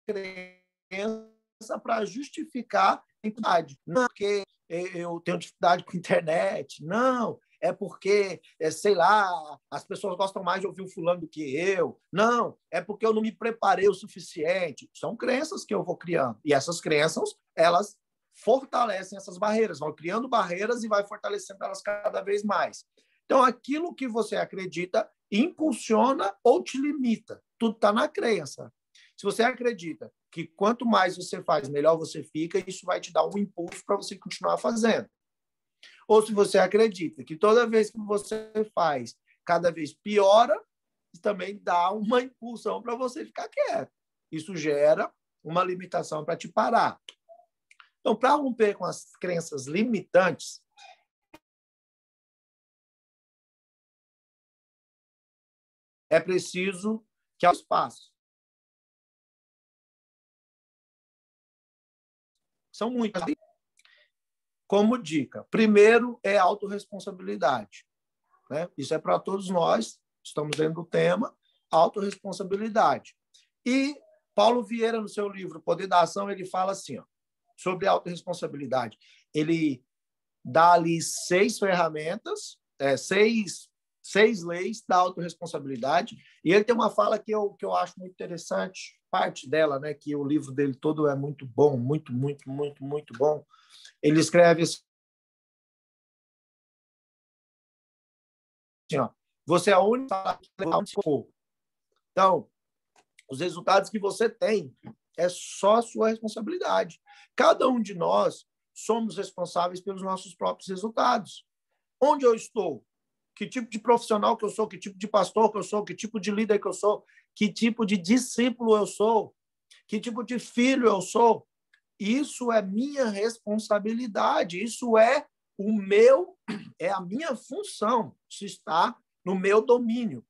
crença para justificar a dificuldade. Não, porque eu tenho dificuldade com a internet. Não, é porque, sei lá, as pessoas gostam mais de ouvir o fulano do que eu. Não, é porque eu não me preparei o suficiente. São crenças que eu vou criando. E essas crenças, elas fortalecem essas barreiras, vão criando barreiras e vai fortalecendo elas cada vez mais. Então, aquilo que você acredita impulsiona ou te limita. Tudo está na crença. Se você acredita que quanto mais você faz, melhor você fica, isso vai te dar um impulso para você continuar fazendo. Ou se você acredita que toda vez que você faz, cada vez piora, isso também dá uma impulsão para você ficar quieto. Isso gera uma limitação para te parar. Então, para romper com as crenças limitantes, é preciso que há espaço. São muitas. Como dica, primeiro é autorresponsabilidade, né? Isso é para todos nós, estamos dentro do tema, autorresponsabilidade. E Paulo Vieira, no seu livro Poder da Ação, ele fala assim, sobre autorresponsabilidade. Ele dá ali 6 ferramentas, 6 leis da autorresponsabilidade, e ele tem uma fala que eu acho muito interessante, parte dela, né, que o livro dele todo é muito bom, muito, muito, muito, muito bom. Ele escreve assim, você é a única que então, os resultados que você tem é só a sua responsabilidade. Cada um de nós somos responsáveis pelos nossos próprios resultados. Onde eu estou? Que tipo de profissional que eu sou? Que tipo de pastor que eu sou? Que tipo de líder que eu sou? Que tipo de discípulo eu sou? Que tipo de filho eu sou? Isso é minha responsabilidade. Isso é a minha função. Isso está no meu domínio.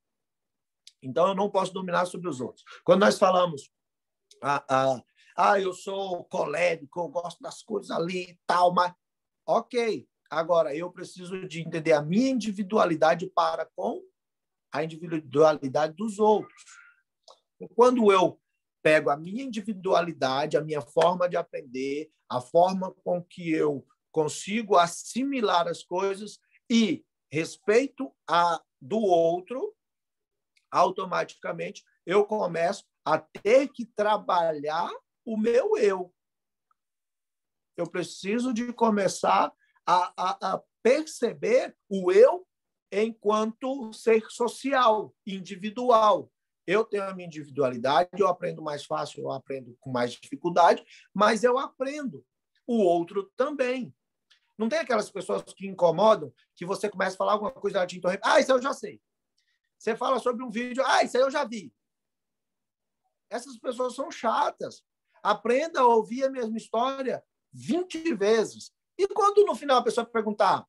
Então, eu não posso dominar sobre os outros. Quando nós falamos, eu sou colérico, eu gosto das coisas ali e tal, mas, ok. Agora, eu preciso de entender a minha individualidade para com a individualidade dos outros. Quando eu pego a minha individualidade, a minha forma de aprender, a forma com que eu consigo assimilar as coisas e respeito a do outro, automaticamente eu começo a ter que trabalhar o meu eu. Eu preciso de começar a perceber o eu enquanto ser social, individual. Eu tenho a minha individualidade, eu aprendo mais fácil, eu aprendo com mais dificuldade, mas eu aprendo. O outro também. Não tem aquelas pessoas que incomodam, que você começa a falar alguma coisa, ela te interrompe. Ah, isso eu já sei. Você fala sobre um vídeo, ah, isso aí eu já vi. Essas pessoas são chatas. Aprenda a ouvir a mesma história 20 vezes. E quando no final a pessoa perguntar,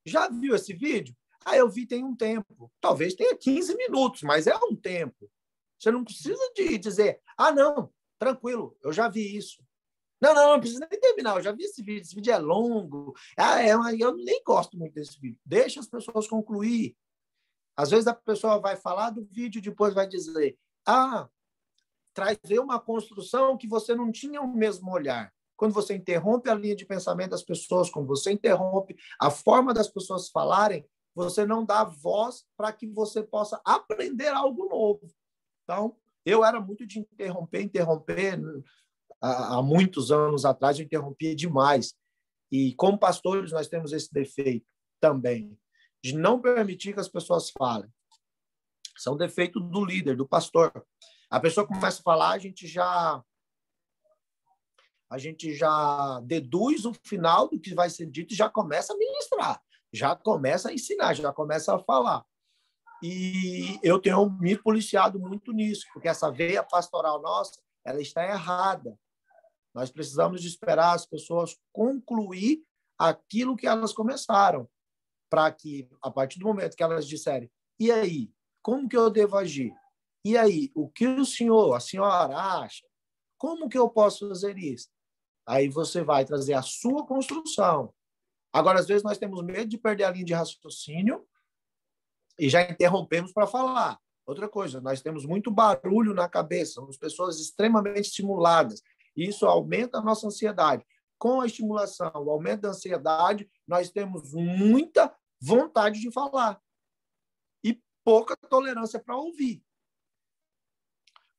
já viu esse vídeo? Ah, eu vi tem um tempo. Talvez tenha 15 minutos, mas é um tempo. Você não precisa de dizer, ah, não, tranquilo, eu já vi isso. Não precisa nem terminar, eu já vi esse vídeo é longo. Eu nem gosto muito desse vídeo. Deixa as pessoas concluir. Às vezes a pessoa vai falar do vídeo e depois vai dizer, trazer uma construção que você não tinha o mesmo olhar. Quando você interrompe a linha de pensamento das pessoas, quando você interrompe a forma das pessoas falarem, você não dá voz para que você possa aprender algo novo. Então, eu era muito de interromper. Há muitos anos atrás, eu interrompia demais. E, como pastores, nós temos esse defeito também, de não permitir que as pessoas falem. Isso é um defeito do líder, do pastor. A pessoa começa a falar, a gente já deduz o final do que vai ser dito e já começa a ministrar, já começa a ensinar, já começa a falar. E eu tenho me policiado muito nisso, porque essa veia pastoral nossa, ela está errada. Nós precisamos de esperar as pessoas concluir aquilo que elas começaram, para que, a partir do momento que elas disserem, e aí, como que eu devo agir? E aí, o que o senhor, a senhora acha? Como que eu posso fazer isso? Aí você vai trazer a sua construção. Agora, às vezes, nós temos medo de perder a linha de raciocínio e já interrompemos para falar. Outra coisa, nós temos muito barulho na cabeça, somos pessoas extremamente estimuladas. E isso aumenta a nossa ansiedade. Com a estimulação, o aumento da ansiedade, nós temos muita vontade de falar e pouca tolerância para ouvir.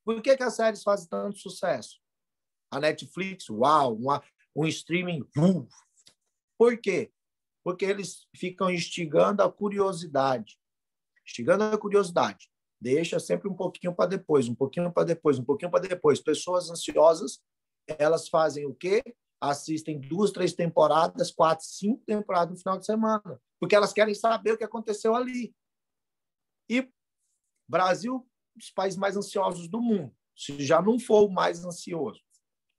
Por que as séries fazem tanto sucesso? A Netflix, uau, um streaming. Por quê? Porque eles ficam instigando a curiosidade. Deixa sempre um pouquinho para depois, um pouquinho para depois, um pouquinho para depois. Pessoas ansiosas, elas fazem o quê? Assistem 2, 3 temporadas, 4, 5 temporadas no final de semana, porque elas querem saber o que aconteceu ali. E Brasil, os países mais ansiosos do mundo, se já não for o mais ansioso.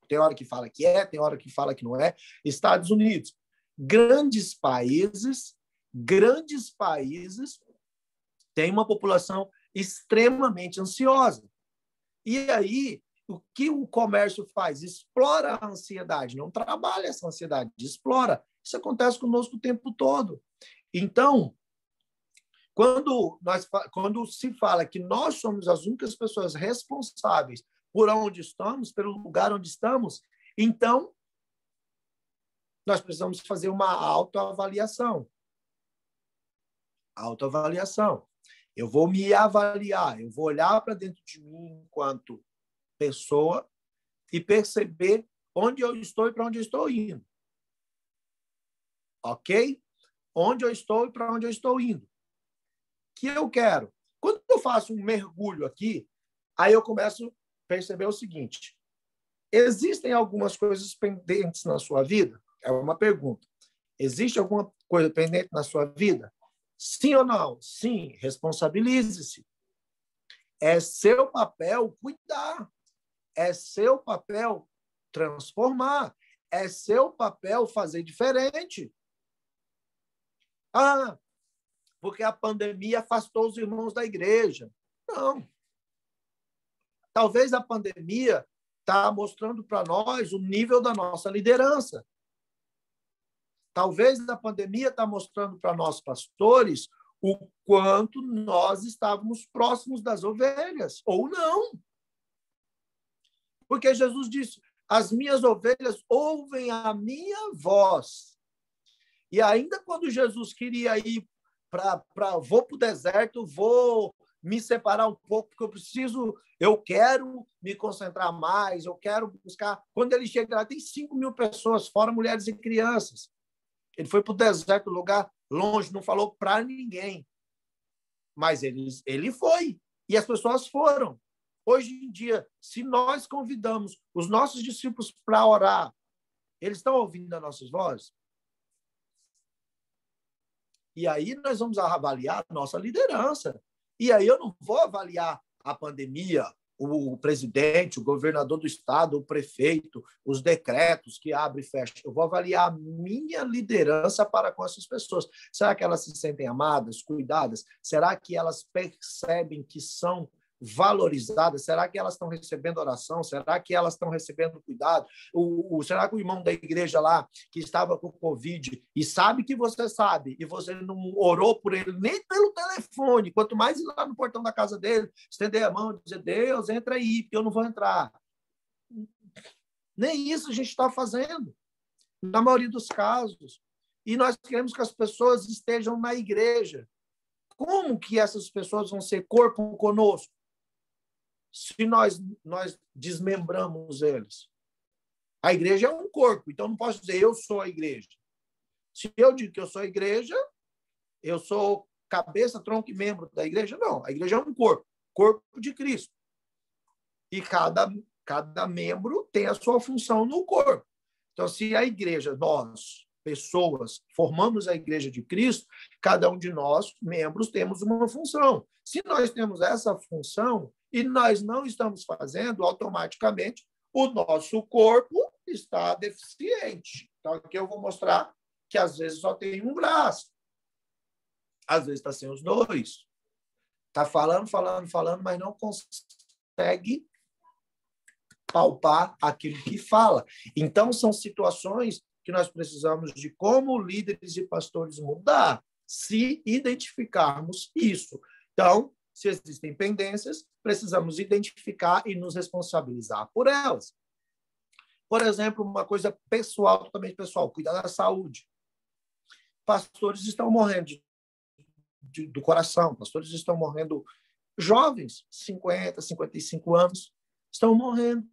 Tem hora que fala que é, tem hora que fala que não é. Estados Unidos, grandes países têm uma população extremamente ansiosa. E aí, o que o comércio faz? Explora a ansiedade, não trabalha essa ansiedade, explora. Isso acontece conosco o tempo todo. Então, quando se fala que nós somos as únicas pessoas responsáveis por onde estamos, pelo lugar onde estamos, então nós precisamos fazer uma autoavaliação. Eu vou me avaliar, eu vou olhar para dentro de mim enquanto pessoa e perceber onde eu estou e para onde eu estou indo. Ok? Onde eu estou e para onde eu estou indo. Que eu quero. Quando eu faço um mergulho aqui, aí eu começo a perceber o seguinte: existem algumas coisas pendentes na sua vida? É uma pergunta. Existe alguma coisa pendente na sua vida? Sim ou não? Sim, responsabilize-se. É seu papel cuidar. É seu papel transformar. É seu papel fazer diferente. Porque a pandemia afastou os irmãos da igreja. Não. Talvez a pandemia está mostrando para nós o nível da nossa liderança. Talvez a pandemia está mostrando para nós, pastores, o quanto nós estávamos próximos das ovelhas, ou não. Porque Jesus disse, as minhas ovelhas ouvem a minha voz. E ainda quando Jesus queria ir vou para o deserto, vou me separar um pouco, porque eu quero me concentrar mais, eu quero buscar. Quando ele chega lá, tem 5.000 pessoas, fora mulheres e crianças. Ele foi para o deserto, lugar longe, não falou para ninguém. Mas ele foi. E as pessoas foram. Hoje em dia, se nós convidamos os nossos discípulos para orar, eles estão ouvindo as nossas vozes? E aí nós vamos avaliar a nossa liderança. E aí eu não vou avaliar a pandemia, o presidente, o governador do estado, o prefeito, os decretos que abrem e fecham. Eu vou avaliar a minha liderança para com essas pessoas. Será que elas se sentem amadas, cuidadas? Será que elas percebem que são valorizadas? Será que elas estão recebendo oração? Será que elas estão recebendo cuidado? Será que o irmão da igreja lá, que estava com Covid, e sabe que você sabe, e você não orou por ele nem pelo telefone, quanto mais ir lá no portão da casa dele, estender a mão e dizer, Deus, entra aí, porque eu não vou entrar. Nem isso a gente está fazendo, na maioria dos casos. E nós queremos que as pessoas estejam na igreja. Como que essas pessoas vão ser corpo conosco? Se nós desmembramos eles. A igreja é um corpo, então não posso dizer eu sou a igreja. Se eu digo que eu sou a igreja, eu sou cabeça, tronco e membro da igreja? Não, a igreja é um corpo, corpo de Cristo. E cada membro tem a sua função no corpo. Então, se a igreja, nós, pessoas, formamos a igreja de Cristo, cada um de nós, membros, temos uma função. Se nós temos essa função, e nós não estamos fazendo, automaticamente, o nosso corpo está deficiente. Então, aqui eu vou mostrar que, às vezes, só tem um braço. Às vezes, está sem os dois. Está falando, mas não consegue palpar aquilo que fala. Então, são situações que nós precisamos de, como líderes e pastores, mudar, se identificarmos isso. Então, se existem pendências, precisamos identificar e nos responsabilizar por elas. Por exemplo, uma coisa pessoal, totalmente pessoal, cuidar da saúde. Pastores estão morrendo do coração, pastores estão morrendo, jovens, 50, 55 anos, estão morrendo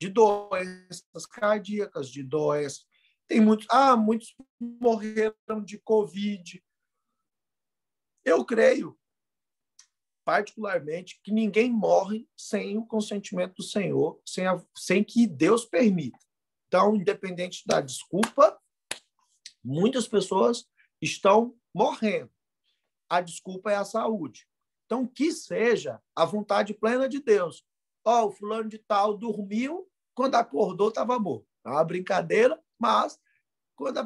de doenças cardíacas, de doenças. Tem muitos morreram de Covid. Eu creio, particularmente, que ninguém morre sem o consentimento do Senhor, sem que Deus permita. Então, independente da desculpa, muitas pessoas estão morrendo. A desculpa é a saúde. Então, que seja a vontade plena de Deus. O fulano de tal dormiu, quando acordou estava morto. É uma brincadeira, mas quando a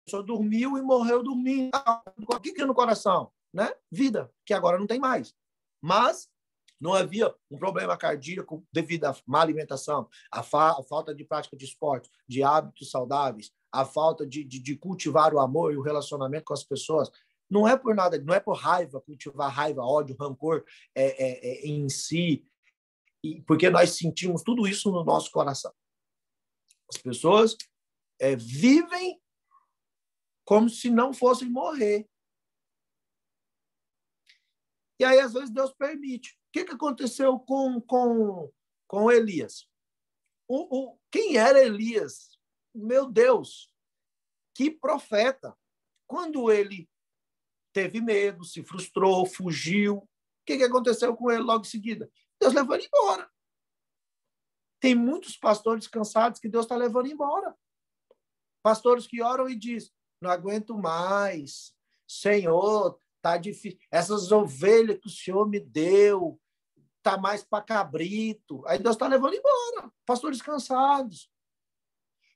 pessoa dormiu e morreu dormindo. O que é no coração? Né? Vida, que agora não tem mais. Mas não havia um problema cardíaco devido à má alimentação, à falta de prática de esporte, de hábitos saudáveis, a falta de cultivar o amor e o relacionamento com as pessoas. Não é por nada, não é por raiva, cultivar raiva, ódio, rancor em si, porque nós sentimos tudo isso no nosso coração. As pessoas vivem como se não fossem morrer. E aí, às vezes, Deus permite. O que aconteceu com Elias? Quem era Elias? Meu Deus, que profeta! Quando ele teve medo, se frustrou, fugiu, o que aconteceu com ele logo em seguida? Deus levou ele embora. Tem muitos pastores cansados que Deus está levando embora. Pastores que oram e dizem, não aguento mais, Senhor, tá difícil. Essas ovelhas que o Senhor me deu, tá mais para cabrito. Aí Deus está levando embora. Pastores cansados.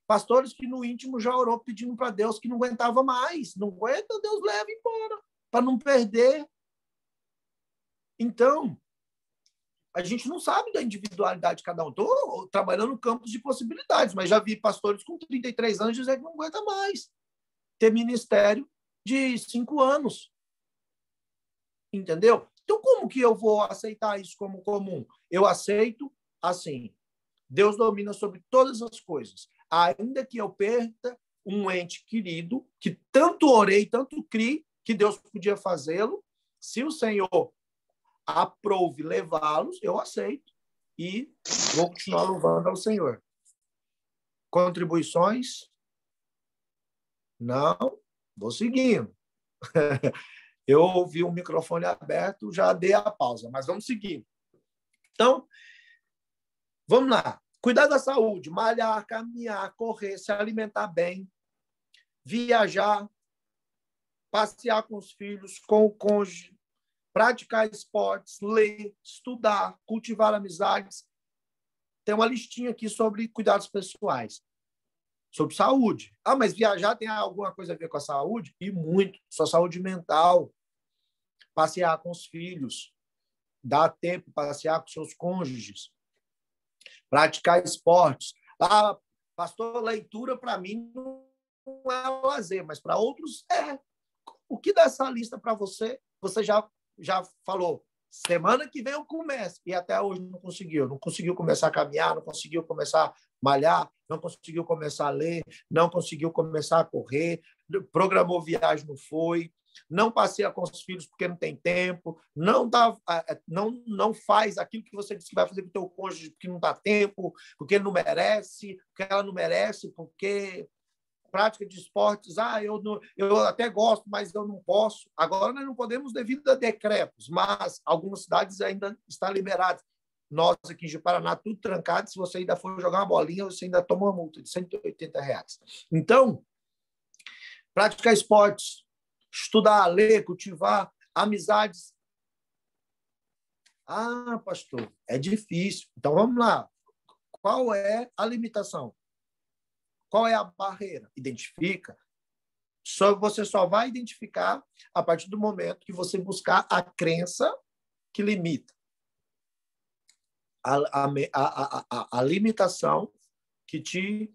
Pastores que no íntimo já orou pedindo para Deus que não aguentava mais. Não aguenta, Deus leva embora, para não perder. Então, a gente não sabe da individualidade de cada um. Estou trabalhando no campo de possibilidades, mas já vi pastores com 33 anos dizer que não aguenta mais ter ministério de 5 anos. Entendeu? Então, como que eu vou aceitar isso como comum? Eu aceito assim. Deus domina sobre todas as coisas. Ainda que eu perca um ente querido, que tanto orei, tanto criei, que Deus podia fazê-lo, se o Senhor aprove levá-los, eu aceito. E vou continuar louvando ao Senhor. Contribuições? Não, vou seguindo. Eu ouvi o microfone aberto, já dei a pausa, mas vamos seguir. Então, vamos lá. Cuidar da saúde, malhar, caminhar, correr, se alimentar bem, viajar, passear com os filhos, com o cônjuge, praticar esportes, ler, estudar, cultivar amizades. Tem uma listinha aqui sobre cuidados pessoais, sobre saúde. Ah, mas viajar tem alguma coisa a ver com a saúde? E muito. Sua saúde mental, passear com os filhos, dar tempo para passear com seus cônjuges, praticar esportes. Ah, pastor, leitura para mim não é lazer, mas para outros é. O que dá essa lista para você? Você já falou. Semana que vem eu começo. E até hoje não conseguiu. Não conseguiu começar a caminhar, não conseguiu começar a malhar, não conseguiu começar a ler, não conseguiu começar a correr, programou viagem, não foi, não passeia com os filhos porque não tem tempo, não faz aquilo que você disse que vai fazer com o teu cônjuge porque não dá tempo, porque ele não merece, porque ela não merece, porque prática de esportes, eu até gosto, mas eu não posso. Agora nós não podemos devido a decretos, mas algumas cidades ainda estão liberadas. Nós aqui em Paraná, tudo trancado, se você ainda for jogar uma bolinha, você ainda toma uma multa de R$180. Então, praticar esportes, estudar, ler, cultivar amizades. Ah, pastor, é difícil. Então, vamos lá. Qual é a limitação? Qual é a barreira? Identifica. Você só vai identificar a partir do momento que você buscar a crença que limita. A limitação que te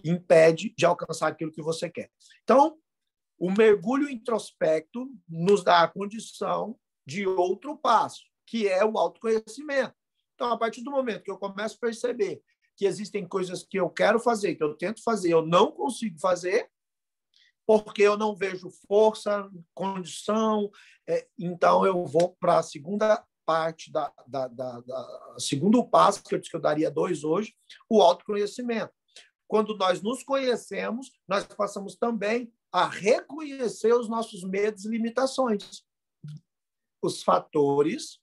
impede de alcançar aquilo que você quer. Então, o mergulho introspecto nos dá a condição de outro passo, que é o autoconhecimento. Então, a partir do momento que eu começo a perceber que existem coisas que eu quero fazer, que eu tento fazer, eu não consigo fazer, porque eu não vejo força, condição, então eu vou para a segunda parte, segundo passo, que eu disse que eu daria 2 hoje, o autoconhecimento. Quando nós nos conhecemos, nós passamos também a reconhecer os nossos medos e limitações, os fatores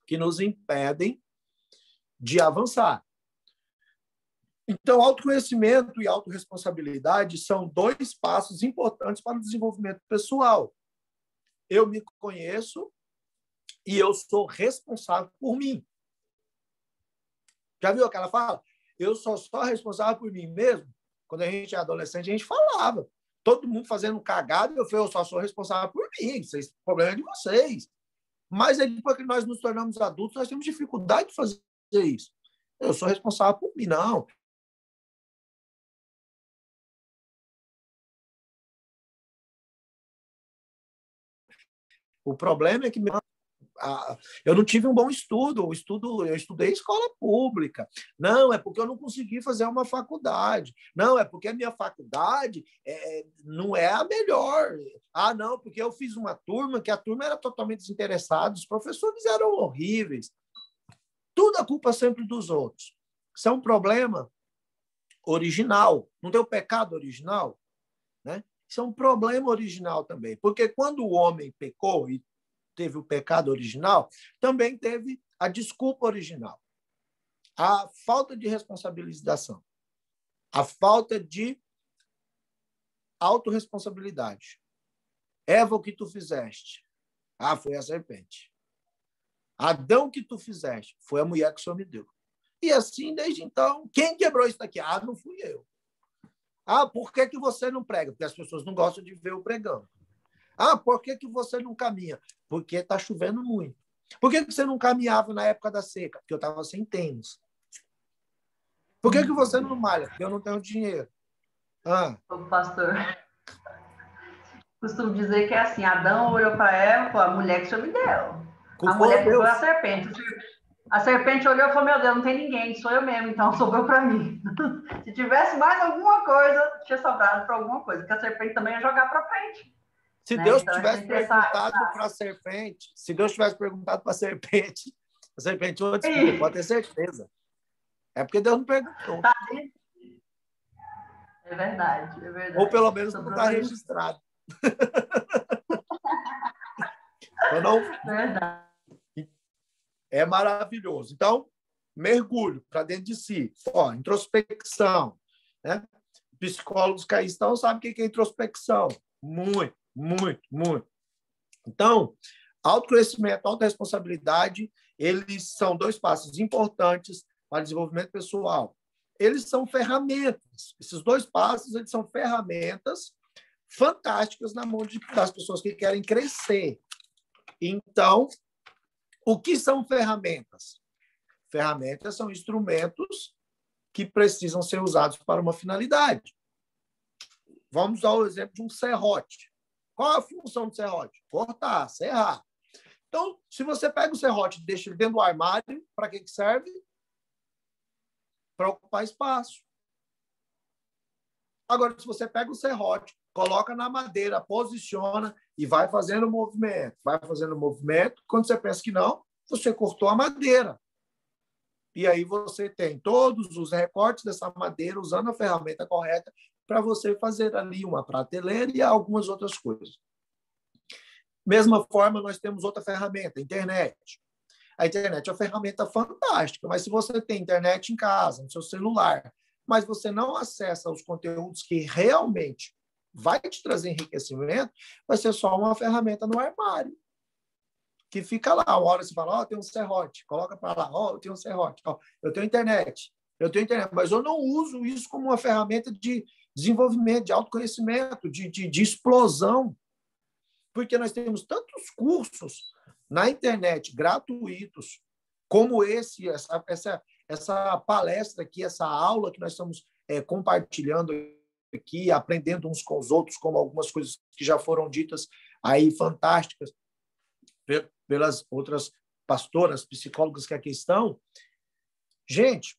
que nos impedem de avançar. Então, autoconhecimento e autorresponsabilidade são 2 passos importantes para o desenvolvimento pessoal. Eu me conheço e eu sou responsável por mim. Já viu aquela fala? Eu sou só responsável por mim mesmo. Quando a gente é adolescente, a gente falava. Todo mundo fazendo cagada, eu só sou responsável por mim. O problema é de vocês. Mas aí, depois que nós nos tornamos adultos, nós temos dificuldade de fazer isso. Eu sou responsável por mim, não. O problema é que eu não tive um bom estudo. Eu estudei escola pública. Não, é porque eu não consegui fazer uma faculdade. Não, é porque a minha faculdade não é a melhor. Ah, não, porque eu fiz uma turma que a turma era totalmente desinteressada, os professores eram horríveis. Tudo a culpa sempre dos outros. Isso é um problema original. Não tem o pecado original, né? Isso é um problema original também, porque quando o homem pecou e teve o pecado original, também teve a desculpa original, a falta de responsabilização, a falta de autorresponsabilidade. Eva, o que tu fizeste? Ah, foi a serpente. Adão, o que tu fizeste? Foi a mulher que o Senhor me deu. E assim, desde então, quem quebrou isso daqui? Ah, não fui eu. Ah, por que você não prega? Porque as pessoas não gostam de ver eu pregando. Ah, por que você não caminha? Porque está chovendo muito. Por que você não caminhava na época da seca? Porque eu estava sem tênis. Por que você não malha? Porque eu não tenho dinheiro. Pastor, costumo dizer que é assim, Adão olhou para Eva e falou, a mulher que o Senhor me deu. A mulher culpou a serpente. A serpente olhou e falou, meu Deus, não tem ninguém, sou eu mesmo, então sobrou para mim. Se tivesse mais alguma coisa, tinha sobrado para alguma coisa, que a serpente também ia jogar para frente. Se Deus tivesse perguntado para a serpente, a serpente, pode ter certeza. É porque Deus não perguntou. É verdade, é verdade. Ou pelo menos não está registrado. Não, verdade. É maravilhoso. Então, mergulho para dentro de si. Ó, introspecção. Né? Psicólogos que aí estão sabem o que é introspecção. Muito, muito, muito. Então, autoconhecimento, autorresponsabilidade, eles são 2 passos importantes para o desenvolvimento pessoal. Eles são ferramentas. Esses 2 passos, eles são ferramentas fantásticas na mão das pessoas que querem crescer. Então, o que são ferramentas? Ferramentas são instrumentos que precisam ser usados para uma finalidade. Vamos dar o exemplo de um serrote. Qual é a função do serrote? Cortar, serrar. Então, se você pega o serrote e deixa ele dentro do armário, para que serve? Para ocupar espaço. Agora, se você pega o serrote, coloca na madeira, posiciona e vai fazendo movimento. Vai fazendo movimento. Quando você pensa que não, você cortou a madeira. E aí você tem todos os recortes dessa madeira usando a ferramenta correta para você fazer ali uma prateleira e algumas outras coisas. Mesma forma, nós temos outra ferramenta, a internet. A internet é uma ferramenta fantástica, mas se você tem internet em casa, no seu celular, mas você não acessa os conteúdos que realmente vai te trazer enriquecimento, vai ser só uma ferramenta no armário, que fica lá. Uma hora você fala, ó, tem um serrote, coloca para lá, ó, eu tenho um serrote, ó, eu tenho internet, mas eu não uso isso como uma ferramenta de desenvolvimento, de autoconhecimento, de explosão, porque nós temos tantos cursos na internet gratuitos, como essa palestra aqui, essa aula que nós estamos compartilhando aqui, aprendendo uns com os outros, como algumas coisas que já foram ditas aí fantásticas pelas outras pastoras, psicólogas que aqui estão. Gente,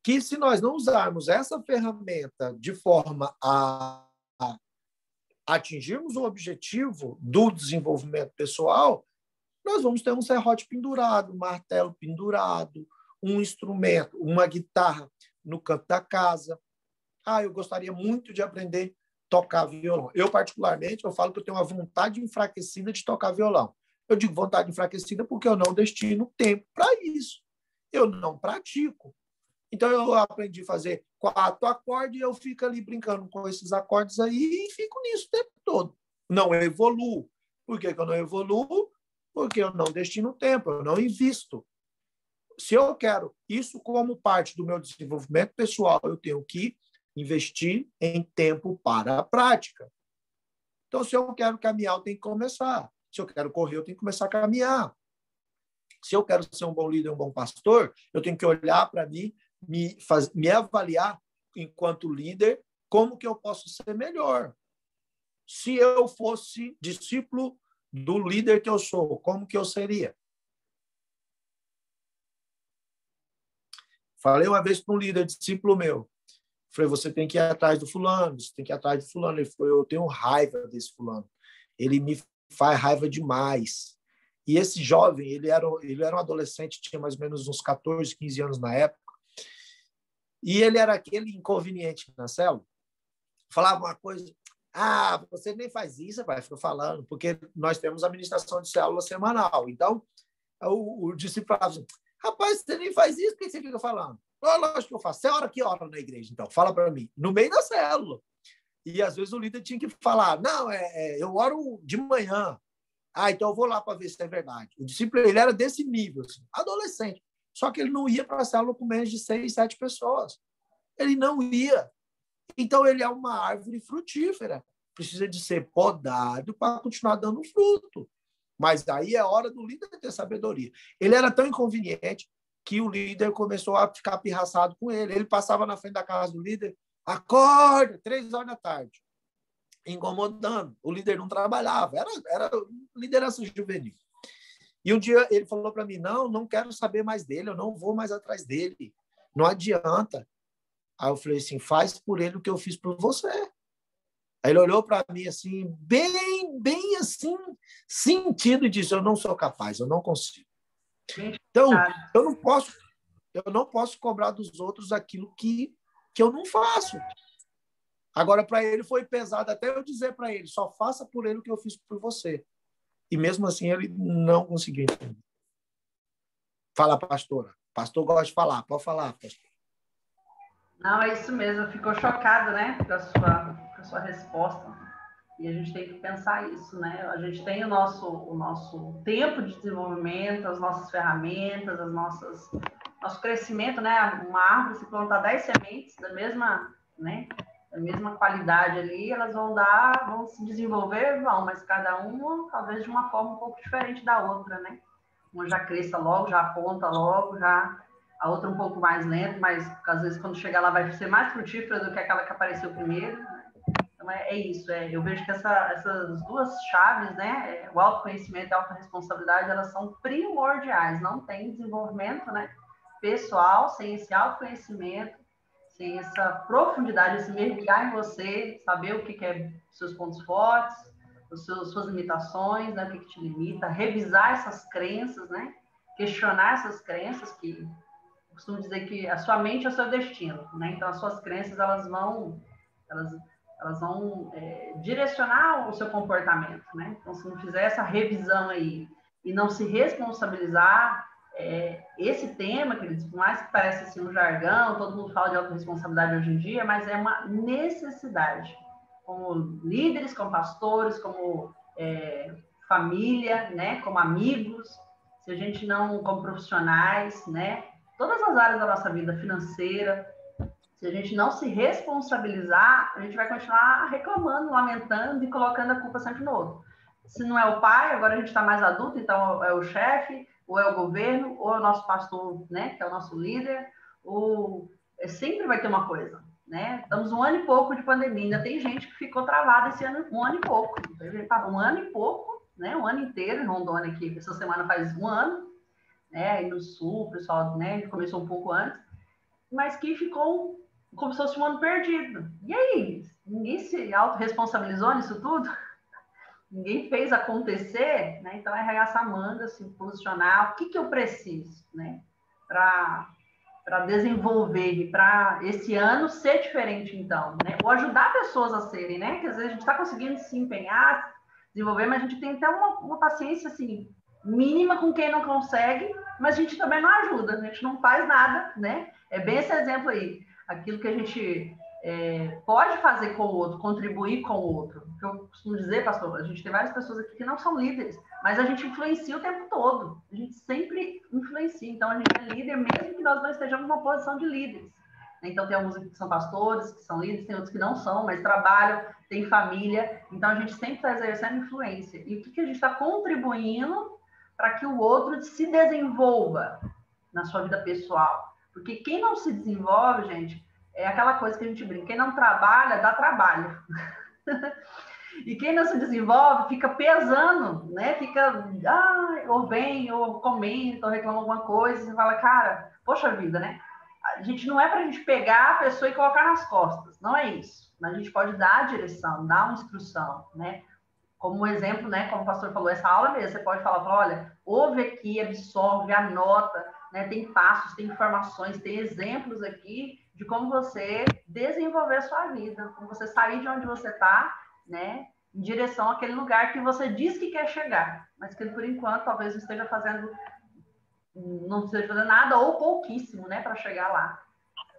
que se nós não usarmos essa ferramenta de forma a atingirmos o objetivo do desenvolvimento pessoal, nós vamos ter um serrote pendurado, um martelo pendurado, um instrumento, uma guitarra no canto da casa. Eu gostaria muito de aprender a tocar violão. Eu, particularmente, eu falo que eu tenho uma vontade enfraquecida de tocar violão. Eu digo vontade enfraquecida porque eu não destino tempo para isso. Eu não pratico. Então, eu aprendi a fazer 4 acordes e eu fico ali brincando com esses acordes aí e fico nisso o tempo todo. Não evoluo. Por que eu não evoluo? Porque eu não destino tempo, eu não invisto. Se eu quero isso como parte do meu desenvolvimento pessoal, eu tenho que investir em tempo para a prática. Então, se eu quero caminhar, eu tenho que começar. Se eu quero correr, eu tenho que começar a caminhar. Se eu quero ser um bom líder, um bom pastor, eu tenho que olhar para mim, me avaliar enquanto líder, como que eu posso ser melhor. Se eu fosse discípulo do líder que eu sou, como que eu seria? Falei uma vez para um líder, discípulo meu, falei, você tem que ir atrás do fulano, você tem que ir atrás do fulano. Ele falou, eu tenho raiva desse fulano. Ele me faz raiva demais. E esse jovem, ele era um adolescente, tinha mais ou menos uns 14, 15 anos na época, e ele era aquele inconveniente na célula, falava uma coisa, você nem faz isso, vai, fica falando, porque nós temos administração de célula semanal. Então, o discípulo falava assim, rapaz, você nem faz isso, por que você fica falando? Lógico que eu faço. Você ora que hora na igreja, então? Fala para mim. No meio da célula. E, às vezes, o líder tinha que falar, não, eu oro de manhã. Então eu vou lá para ver se é verdade. O discípulo, ele era desse nível, assim, adolescente. Só que ele não ia para a célula com menos de 6, 7 pessoas. Ele não ia. Então, ele é uma árvore frutífera. Precisa de ser podado para continuar dando fruto. Mas aí é hora do líder ter sabedoria. Ele era tão inconveniente que o líder começou a ficar pirraçado com ele. Ele passava na frente da casa do líder, acorda, 3 horas da tarde, incomodando. O líder não trabalhava, era liderança juvenil. E um dia ele falou para mim, não quero saber mais dele, eu não vou mais atrás dele, não adianta. Aí eu falei assim, faz por ele o que eu fiz por você. Aí ele olhou para mim assim, bem assim, sentido, e disse, eu não sou capaz, eu não consigo. Então, eu não posso cobrar dos outros aquilo que eu não faço. Agora, para ele foi pesado até eu dizer para ele, só faça por ele o que eu fiz por você. E mesmo assim ele não conseguiu entender. Fala, pastora. Pastor gosta de falar. Pode falar, pastor. Não, é isso mesmo. Ficou chocado, né, com a sua resposta. E a gente tem que pensar isso, né? A gente tem o nosso tempo de desenvolvimento, as nossas ferramentas, nosso crescimento, né? Uma árvore, se plantar 10 sementes da mesma, né? Da mesma qualidade ali, elas vão se desenvolver, mas cada uma, talvez, de uma forma um pouco diferente da outra, né? Uma já cresça logo, já aponta logo, a outra um pouco mais lento, mas às vezes quando chegar lá vai ser mais frutífera do que aquela que apareceu primeiro, né? Então, é isso. Eu vejo que essas duas chaves, né, o autoconhecimento e a autorresponsabilidade, elas são primordiais. Não tem desenvolvimento, né, pessoal sem esse autoconhecimento, sem essa profundidade, esse mergulhar em você, saber o que é seus pontos fortes, suas limitações, né, o que te limita, revisar essas crenças, né, questionar essas crenças que eu costumo dizer que a sua mente é o seu destino, né? Então as suas crenças elas vão direcionar o seu comportamento, né? Então, se não fizer essa revisão aí e não se responsabilizar, esse tema, queridos, por mais que pareça assim, um jargão, todo mundo fala de autorresponsabilidade hoje em dia, mas é uma necessidade. Como líderes, como pastores, como família, né? Como amigos, se a gente não, como profissionais, né? Todas as áreas da nossa vida financeira, se a gente não se responsabilizar, a gente vai continuar reclamando, lamentando e colocando a culpa sempre no outro. Se não é o pai, agora a gente está mais adulto, então é o chefe, ou é o governo, ou é o nosso pastor, né, que é o nosso líder, ou sempre vai ter uma coisa, né? Estamos 1 ano e pouco de pandemia, ainda tem gente que ficou travada esse ano, 1 ano e pouco. 1 ano e pouco, né? 1 ano inteiro em Rondônia aqui, essa semana faz 1 ano, né? Aí no sul, o pessoal, né, começou um pouco antes, mas que ficou como se fosse um ano perdido. E aí? Ninguém se autorresponsabilizou nisso tudo? Ninguém fez acontecer, né? Então é arregaçar a manga, se posicionar, o que eu preciso, né? Para desenvolver e para esse ano ser diferente, então, né? Ou ajudar pessoas a serem, né? Que às vezes a gente está conseguindo se empenhar, desenvolver, mas a gente tem até uma paciência, assim, mínima com quem não consegue, mas a gente também não ajuda, a gente não faz nada, né? É bem esse exemplo aí. Aquilo que a gente pode fazer com o outro, contribuir com o outro. O que eu costumo dizer, pastor, a gente tem várias pessoas aqui que não são líderes, mas a gente influencia o tempo todo. A gente sempre influencia. Então, a gente é líder mesmo que nós não estejamos numa posição de líderes. Então, tem alguns que são pastores, que são líderes, tem outros que não são, mas trabalham, tem família. Então, a gente sempre está exercendo influência. E o que a gente está contribuindo para que o outro se desenvolva na sua vida pessoal? Porque quem não se desenvolve, gente, é aquela coisa que a gente brinca. Quem não trabalha, dá trabalho. E quem não se desenvolve, fica pesando, né? Fica, ou vem, ou comenta, ou reclama alguma coisa. Você fala, cara, poxa vida, né? A gente não é para a gente pegar a pessoa e colocar nas costas. Não é isso. Mas a gente pode dar a direção, dar uma instrução, né? Como um exemplo, né? Como o pastor falou, essa aula mesmo, você pode falar, olha, ouve aqui, absorve, anota, né? Tem passos, tem informações, tem exemplos aqui de como você desenvolver a sua vida, como você sair de onde você está, né? Em direção àquele lugar que você diz que quer chegar, mas que por enquanto talvez não esteja fazendo nada ou pouquíssimo, né? Para chegar lá.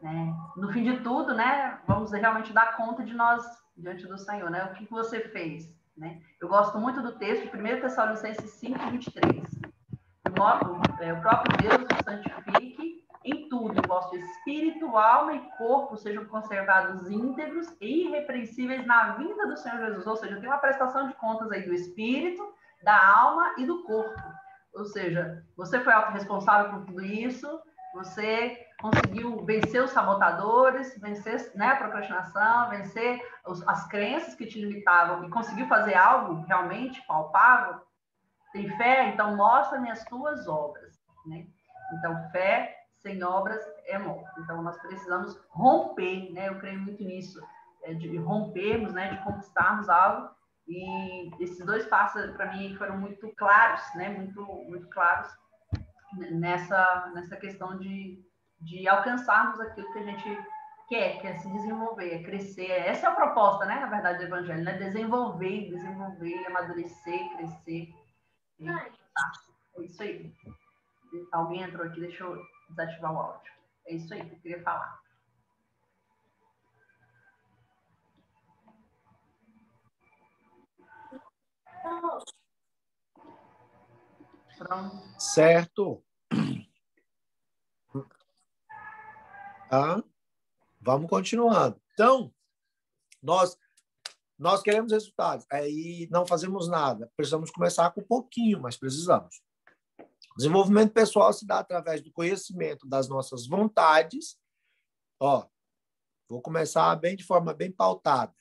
Né? No fim de tudo, né? Vamos realmente dar conta de nós diante do Senhor, né? O que você fez, né? Eu gosto muito do texto de 1 Tessalonicenses 5:23. O próprio Deus nos santifique em tudo, o vosso espírito, alma e corpo sejam conservados íntegros e irrepreensíveis na vinda do Senhor Jesus. Ou seja, tem uma prestação de contas aí do espírito, da alma e do corpo. Ou seja, você foi autorresponsável por tudo isso, você conseguiu vencer os sabotadores, vencer, né, a procrastinação, vencer as crenças que te limitavam e conseguiu fazer algo realmente palpável. Tem fé? Então mostra-me as tuas obras, né? Então, fé sem obras é morte. Então, nós precisamos romper, né? Eu creio muito nisso, de rompermos, né? De conquistarmos algo. E esses 2 passos, para mim, foram muito claros, né? Muito claros nessa questão de alcançarmos aquilo que a gente quer se desenvolver, é crescer. Essa é a proposta, né, na verdade, do Evangelho, né? Desenvolver, amadurecer, crescer. Tá, é isso aí. Alguém entrou aqui, deixa eu desativar o áudio. É isso aí que eu queria falar. Pronto. Certo. Vamos continuando. Então, nós queremos resultados, aí não fazemos nada. Precisamos começar com um pouquinho, mas precisamos. Desenvolvimento pessoal se dá através do conhecimento das nossas vontades. Vou começar de forma bem pautada.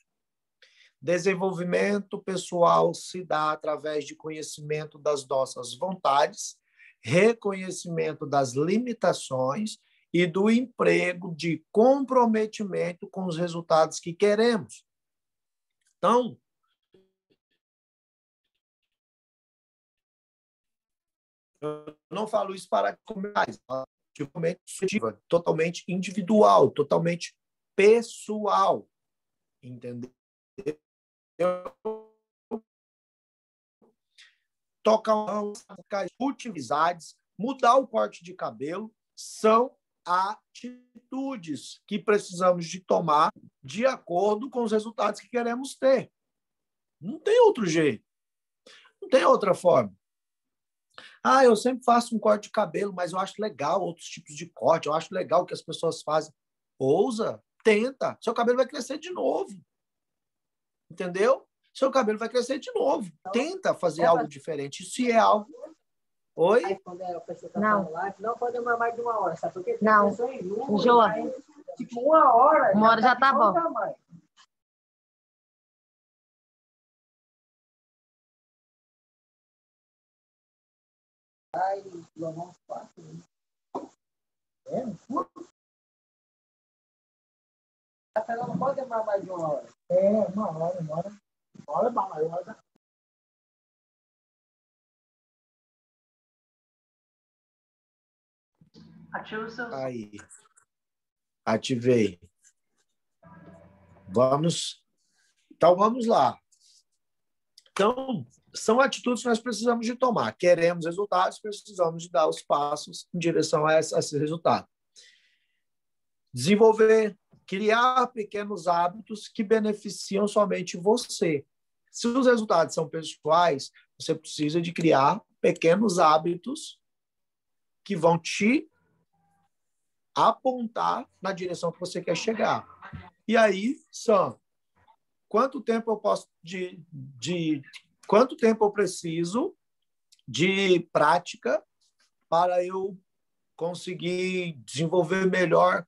Desenvolvimento pessoal se dá através de conhecimento das nossas vontades, reconhecimento das limitações e do emprego de comprometimento com os resultados que queremos. Então, eu não falo isso para comerciais, totalmente individual, totalmente pessoal, entendeu? Tocar utilidades, mudar o corte de cabelo, são atitudes que precisamos de tomar de acordo com os resultados que queremos ter. Não tem outro jeito. Não tem outra forma. Eu sempre faço um corte de cabelo, mas eu acho legal outros tipos de corte, eu acho legal o que as pessoas fazem. Ousa, tenta, seu cabelo vai crescer de novo. Entendeu? Seu cabelo vai crescer de novo. Tenta fazer algo diferente. Se é algo... Oi? Aí, quando a pessoa está falando lá, não pode demorar mais de 1 hora, sabe por quê? Não. Joa. Tipo, 1 hora... 1 hora já tá bom. Tamanho. Aí, vamos 4. Ela não pode demorar mais de 1 hora. 1 hora. 1 hora, uma hora. Ativa o seu... Aí. Ativei. Então, vamos lá. Então, são atitudes que nós precisamos de tomar. Queremos resultados, precisamos de dar os passos em direção a esse resultado. Desenvolver, criar pequenos hábitos que beneficiam somente você. Se os resultados são pessoais, você precisa de criar pequenos hábitos que vão te apontar na direção que você quer chegar. E aí, quanto tempo eu preciso de prática para eu conseguir desenvolver melhor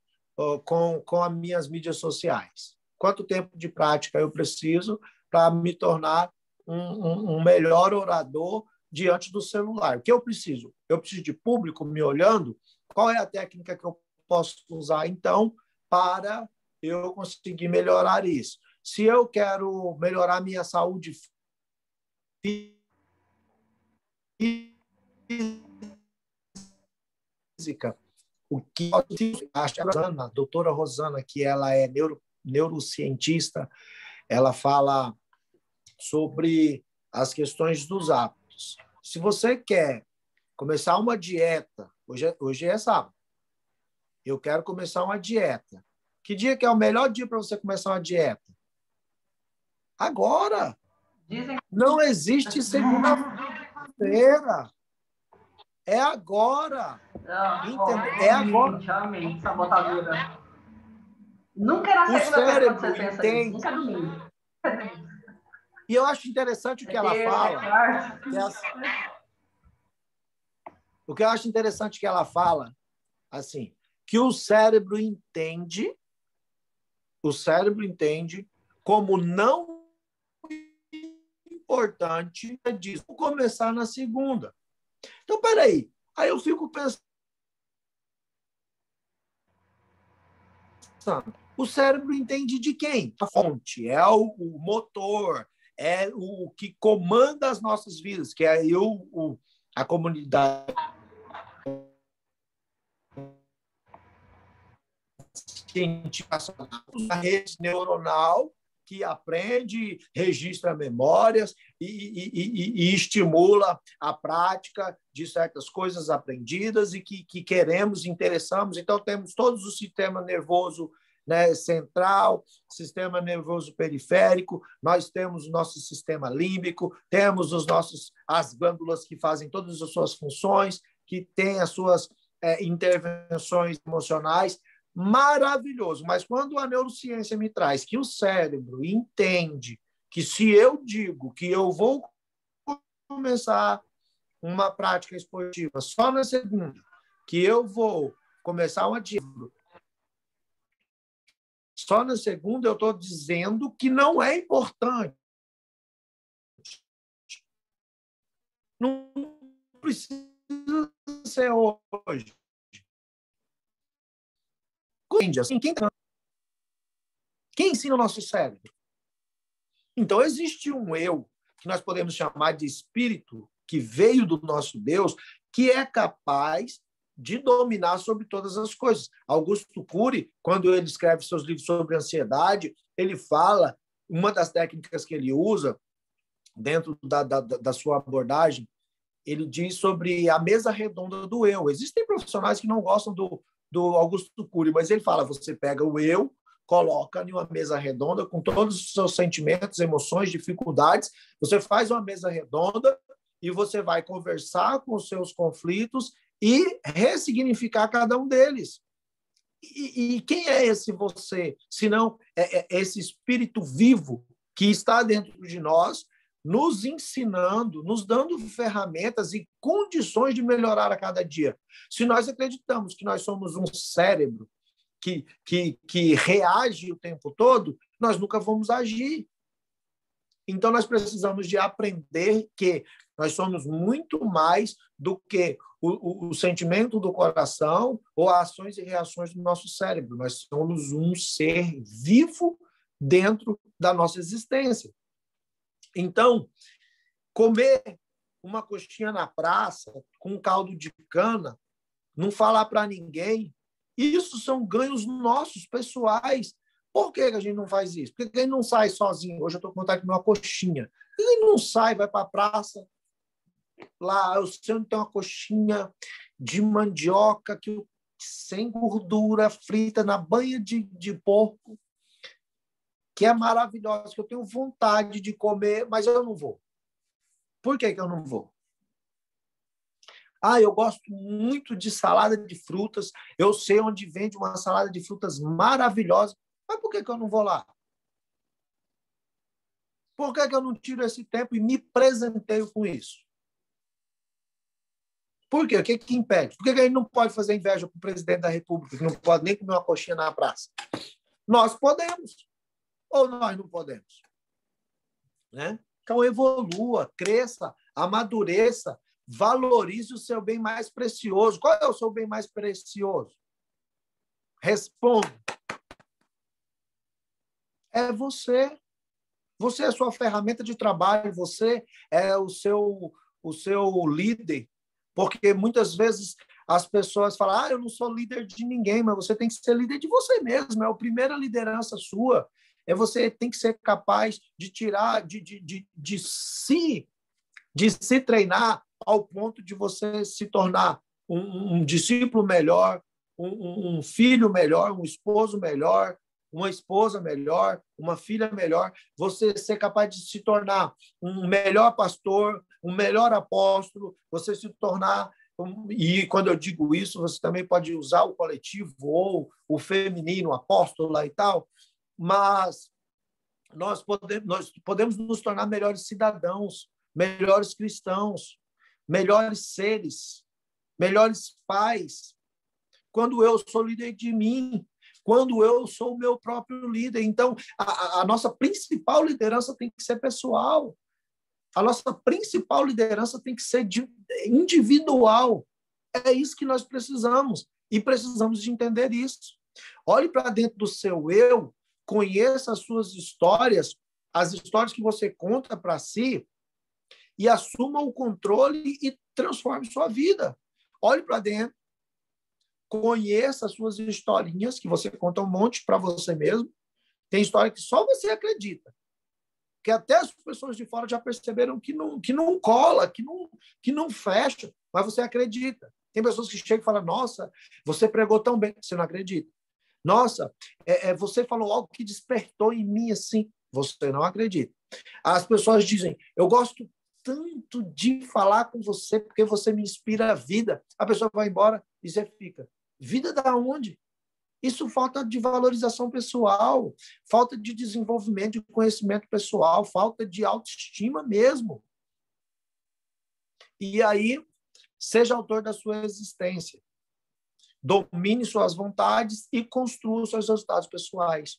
com as minhas mídias sociais? Quanto tempo de prática eu preciso para me tornar um melhor orador diante do celular? O que eu preciso? Eu preciso de público me olhando? Qual é a técnica que eu posso usar, então, para eu conseguir melhorar isso? Se eu quero melhorar minha saúde física, o que a doutora Rosana, que ela é neurocientista, ela fala sobre as questões dos hábitos. Se você quer começar uma dieta, hoje é sábado, eu quero começar uma dieta. Que dia que é o melhor dia para você começar uma dieta? Agora. Não existe segunda-feira. É agora. É agora. Realmente, sabotadora. Nunca era segunda-feira quando você pensa isso. Nunca é domingo. E eu acho interessante o que ela fala. O que eu acho interessante que ela fala, assim, que o cérebro entende como não importante disso começar na segunda. Então, peraí. Aí eu fico pensando, o cérebro entende de quem? A fonte, é o motor, é o que comanda as nossas vidas, que é a comunidade científica, a rede neuronal que aprende, registra memórias e estimula a prática de certas coisas aprendidas e que queremos, interessamos. Então, temos todos o sistema nervoso, né, central, sistema nervoso periférico, nós temos o nosso sistema límbico, temos as glândulas que fazem todas as suas funções, que têm as suas intervenções emocionais. Maravilhoso, mas quando a neurociência me traz que o cérebro entende que se eu digo que eu vou começar uma prática esportiva só na segunda, que eu vou começar uma dieta só na segunda, eu estou dizendo que não é importante. Não precisa ser hoje. Assim, quem ensina o nosso cérebro? Então, existe um eu, que nós podemos chamar de espírito, que veio do nosso Deus, que é capaz de dominar sobre todas as coisas. Augusto Cury, quando ele escreve seus livros sobre ansiedade, ele fala, uma das técnicas que ele usa, dentro da sua abordagem, ele diz sobre a mesa redonda do eu. Existem profissionais que não gostam do Augusto Cury, mas ele fala, você pega o eu, coloca em uma mesa redonda com todos os seus sentimentos, emoções, dificuldades, você faz uma mesa redonda e você vai conversar com os seus conflitos e ressignificar cada um deles. E quem é esse você? Senão esse espírito vivo que está dentro de nós, nos ensinando, nos dando ferramentas e condições de melhorar a cada dia. Se nós acreditamos que nós somos um cérebro que reage o tempo todo, nós nunca vamos agir. Então, nós precisamos de aprender que nós somos muito mais do que o sentimento do coração ou ações e reações do nosso cérebro. Nós somos um ser vivo dentro da nossa existência. Então, comer uma coxinha na praça com um caldo de cana, não falar para ninguém, isso são ganhos nossos, pessoais. Por que a gente não faz isso? Por que a gente não sai sozinho? Hoje eu estou com vontade de comer uma coxinha. Por que a gente não sai, vai para a praça? Lá, eu sei onde tem uma coxinha de mandioca sem gordura, frita na banha de porco, que é maravilhosa, que eu tenho vontade de comer, mas eu não vou. Por que eu não vou? Eu gosto muito de salada de frutas, eu sei onde vende uma salada de frutas maravilhosa, mas por que eu não vou lá? Por que eu não tiro esse tempo e me presenteio com isso? Por quê? O que impede? Por que a gente não pode fazer inveja para o presidente da República, que não pode nem comer uma coxinha na praça? Nós podemos. Ou nós não podemos? Né? Então, evolua, cresça, amadureça, valorize o seu bem mais precioso. Qual é o seu bem mais precioso? Responda. É você. Você é a sua ferramenta de trabalho, você é o seu líder. Porque muitas vezes as pessoas falam, eu não sou líder de ninguém, mas você tem que ser líder de você mesmo. É a primeira liderança sua. Você tem que ser capaz de tirar, de se treinar ao ponto de você se tornar um discípulo melhor, um filho melhor, um esposo melhor, uma esposa melhor, uma filha melhor, você ser capaz de se tornar um melhor pastor, um melhor apóstolo, você se tornar... E quando eu digo isso, você também pode usar o coletivo ou o feminino, apóstola e tal, mas nós podemos nos tornar melhores cidadãos, melhores cristãos, melhores seres, melhores pais, quando eu sou líder de mim, quando eu sou o meu próprio líder. Então, a nossa principal liderança tem que ser pessoal. A nossa principal liderança tem que ser individual. É isso que nós precisamos. E precisamos de entender isso. Olhe para dentro do seu eu, conheça as suas histórias, as histórias que você conta para si, e assuma o controle e transforme sua vida. Olhe para dentro. conheça as suas historinhas, que você conta um monte para você mesmo. Tem história que só você acredita. Que até as pessoas de fora já perceberam que não cola, que não fecha, mas você acredita. Tem pessoas que chegam e falam, nossa, você pregou tão bem, você não acredita. Nossa, você falou algo que despertou em mim assim, você não acredita. As pessoas dizem, eu gosto tanto de falar com você porque você me inspira a vida. A pessoa vai embora e você fica, vida da onde? Isso falta de valorização pessoal, falta de desenvolvimento de conhecimento pessoal, falta de autoestima mesmo. E aí, seja autor da sua existência. Domine suas vontades e construa seus resultados pessoais.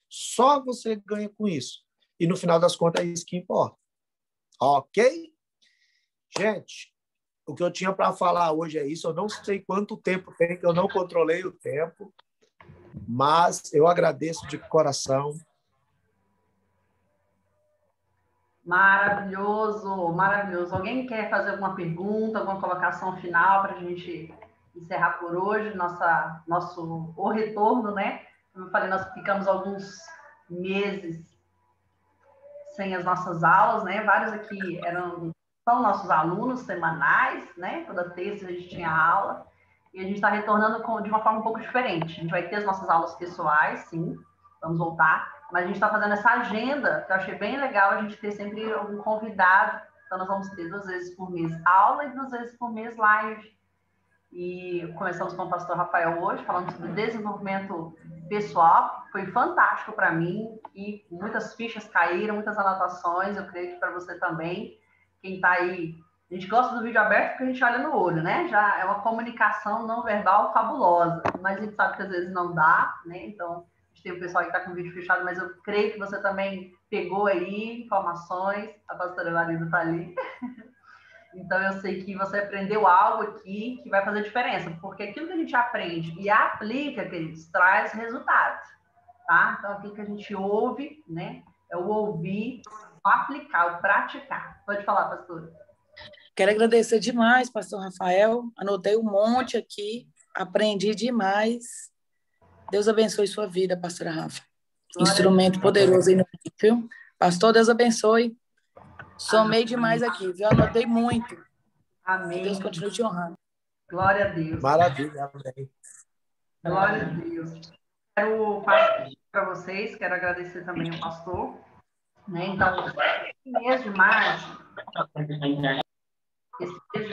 Só você ganha com isso. E, no final das contas, é isso que importa. Ok? Gente, o que eu tinha para falar hoje é isso. Eu não sei quanto tempo tem, que eu não controlei o tempo, mas eu agradeço de coração. Maravilhoso, maravilhoso. Alguém quer fazer alguma pergunta, alguma colocação final para a gente encerrar por hoje o retorno, né? Como eu falei, nós ficamos alguns meses sem as nossas aulas, né? Vários aqui são nossos alunos semanais, né? Toda terça a gente tinha aula e a gente está retornando de uma forma um pouco diferente. A gente vai ter as nossas aulas pessoais, sim, vamos voltar, mas a gente está fazendo essa agenda, que eu achei bem legal a gente ter sempre algum convidado. Então, nós vamos ter 2 vezes por mês aula e 2 vezes por mês live. E começamos com o pastor Rafael hoje, falando sobre desenvolvimento pessoal. Foi fantástico para mim e muitas fichas caíram, muitas anotações. Eu creio que para você também. Quem está aí, a gente gosta do vídeo aberto porque a gente olha no olho, né? Já é uma comunicação não verbal fabulosa, mas a gente sabe que às vezes não dá, né? Então, a gente tem o pessoal que está com o vídeo fechado, mas eu creio que você também pegou aí informações. A pastora Marisa está ali. Então, eu sei que você aprendeu algo aqui que vai fazer diferença, porque aquilo que a gente aprende e aplica, queridos, traz resultados, tá? Então, aquilo que a gente ouve, né, é o ouvir, o aplicar, o praticar. Pode falar, pastora. Quero agradecer demais, pastor Rafael. Anotei um monte aqui, aprendi demais. Deus abençoe sua vida, pastora Rafa. Instrumento poderoso aí no viu? Pastor, Deus abençoe. Somei demais aqui, viu? Anotei muito. Amém. Que Deus continue te honrando. Glória a Deus. Maravilha, amém. Glória a Deus. Quero passar para vocês, quero agradecer também ao pastor. Né? Então, esse mês de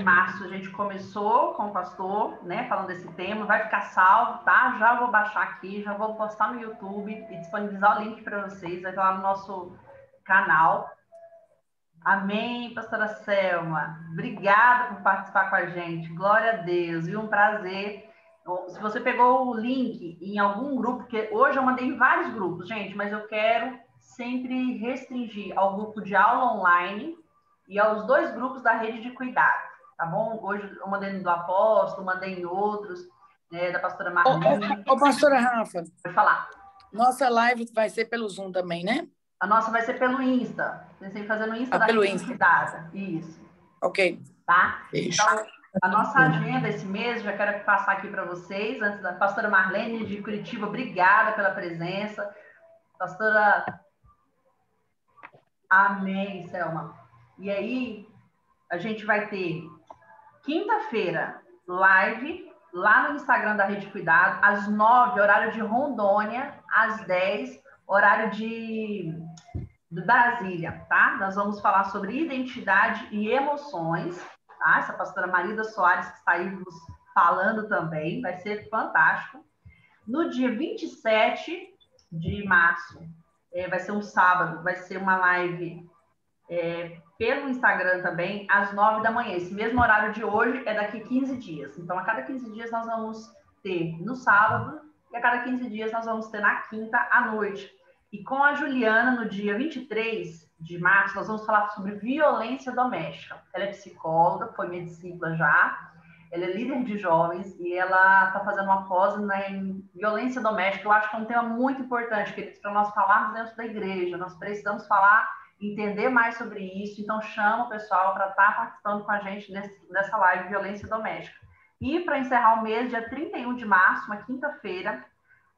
março, a gente começou com o pastor, né, falando desse tema, vai ficar salvo, tá? Já vou baixar aqui, já vou postar no YouTube e disponibilizar o link para vocês, vai estar lá no nosso canal. Amém, pastora Selma. Obrigada por participar com a gente. Glória a Deus. E um prazer. Se você pegou o link em algum grupo, porque hoje eu mandei em vários grupos, gente, mas eu quero sempre restringir ao grupo de aula online e aos 2 grupos da rede de cuidado, tá bom? Hoje eu mandei no do Apóstolo, mandei em outros, né, da pastora Marlene. Ô, pastora Rafa. Pode falar. Nossa live vai ser pelo Zoom também, né? A nossa vai ser pelo Insta. Pensei em fazer no Insta da rede de cuidado. Isso. Ok. Tá? Isso. Então, a nossa agenda esse mês, já quero passar aqui para vocês, antes da pastora Marlene de Curitiba, obrigada pela presença. Pastora... Amém, Selma. E aí, a gente vai ter quinta-feira, live, lá no Instagram da Rede Cuidado, às 9, horário de Rondônia, às 10, horário de Brasília, tá? Nós vamos falar sobre identidade e emoções, tá? Essa pastora Marida Soares, que está aí nos falando também, vai ser fantástico. No dia 27 de março, vai ser um sábado, vai ser uma live pelo Instagram também, às 9 da manhã. Esse mesmo horário de hoje é daqui 15 dias. Então, a cada 15 dias nós vamos ter no sábado e a cada 15 dias nós vamos ter na quinta à noite. E com a Juliana, no dia 23 de março, nós vamos falar sobre violência doméstica. Ela é psicóloga, foi minha discípula já, ela é líder de jovens e ela está fazendo uma pós em violência doméstica. Eu acho que é um tema muito importante, queridos, para nós falarmos dentro da igreja. Nós precisamos falar, entender mais sobre isso. Então, chama o pessoal para estar participando com a gente nessa live Violência Doméstica. E para encerrar o mês, dia 31 de março, uma quinta-feira,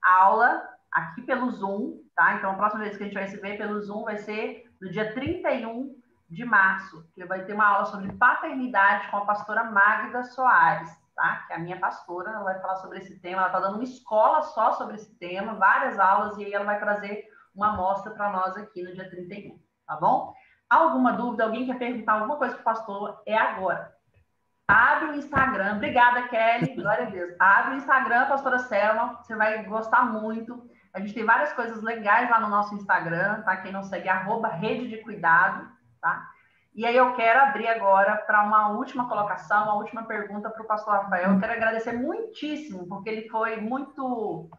aula aqui pelo Zoom, tá? Então, a próxima vez que a gente vai se ver pelo Zoom vai ser no dia 31 de março, que vai ter uma aula sobre paternidade com a pastora Magda Soares, tá? Que é a minha pastora, ela vai falar sobre esse tema, ela está dando uma escola só sobre esse tema, várias aulas, e aí ela vai trazer uma amostra para nós aqui no dia 31, tá bom? Alguma dúvida? Alguém quer perguntar alguma coisa para o pastor? É agora. Abre o Instagram. Obrigada, Kelly. Glória a Deus. Abre o Instagram, pastora Selma. Você vai gostar muito. A gente tem várias coisas legais lá no nosso Instagram, tá? Quem não segue, @rede de cuidado, tá? E aí eu quero abrir agora para uma última colocação, uma última pergunta para o pastor Rafael. Eu quero agradecer muitíssimo, porque ele foi muito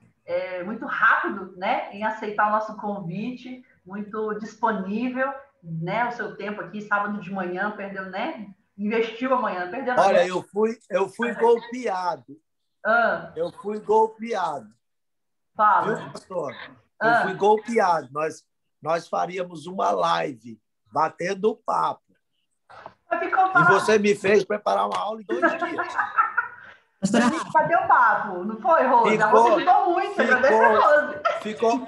rápido, né, em aceitar o nosso convite, muito disponível, né, o seu tempo aqui, sábado de manhã, perdeu, né? Investiu amanhã, perdeu. Olha, eu fui golpeado. Eu fui golpeado. Fala. Viu, pastor? Eu fui golpeado. Nós faríamos uma live batendo papo. E você me fez preparar uma aula em 2 dias. A gente bateu papo, não foi, Rose? Você ajudou muito, agradeço a Rose. Ficou.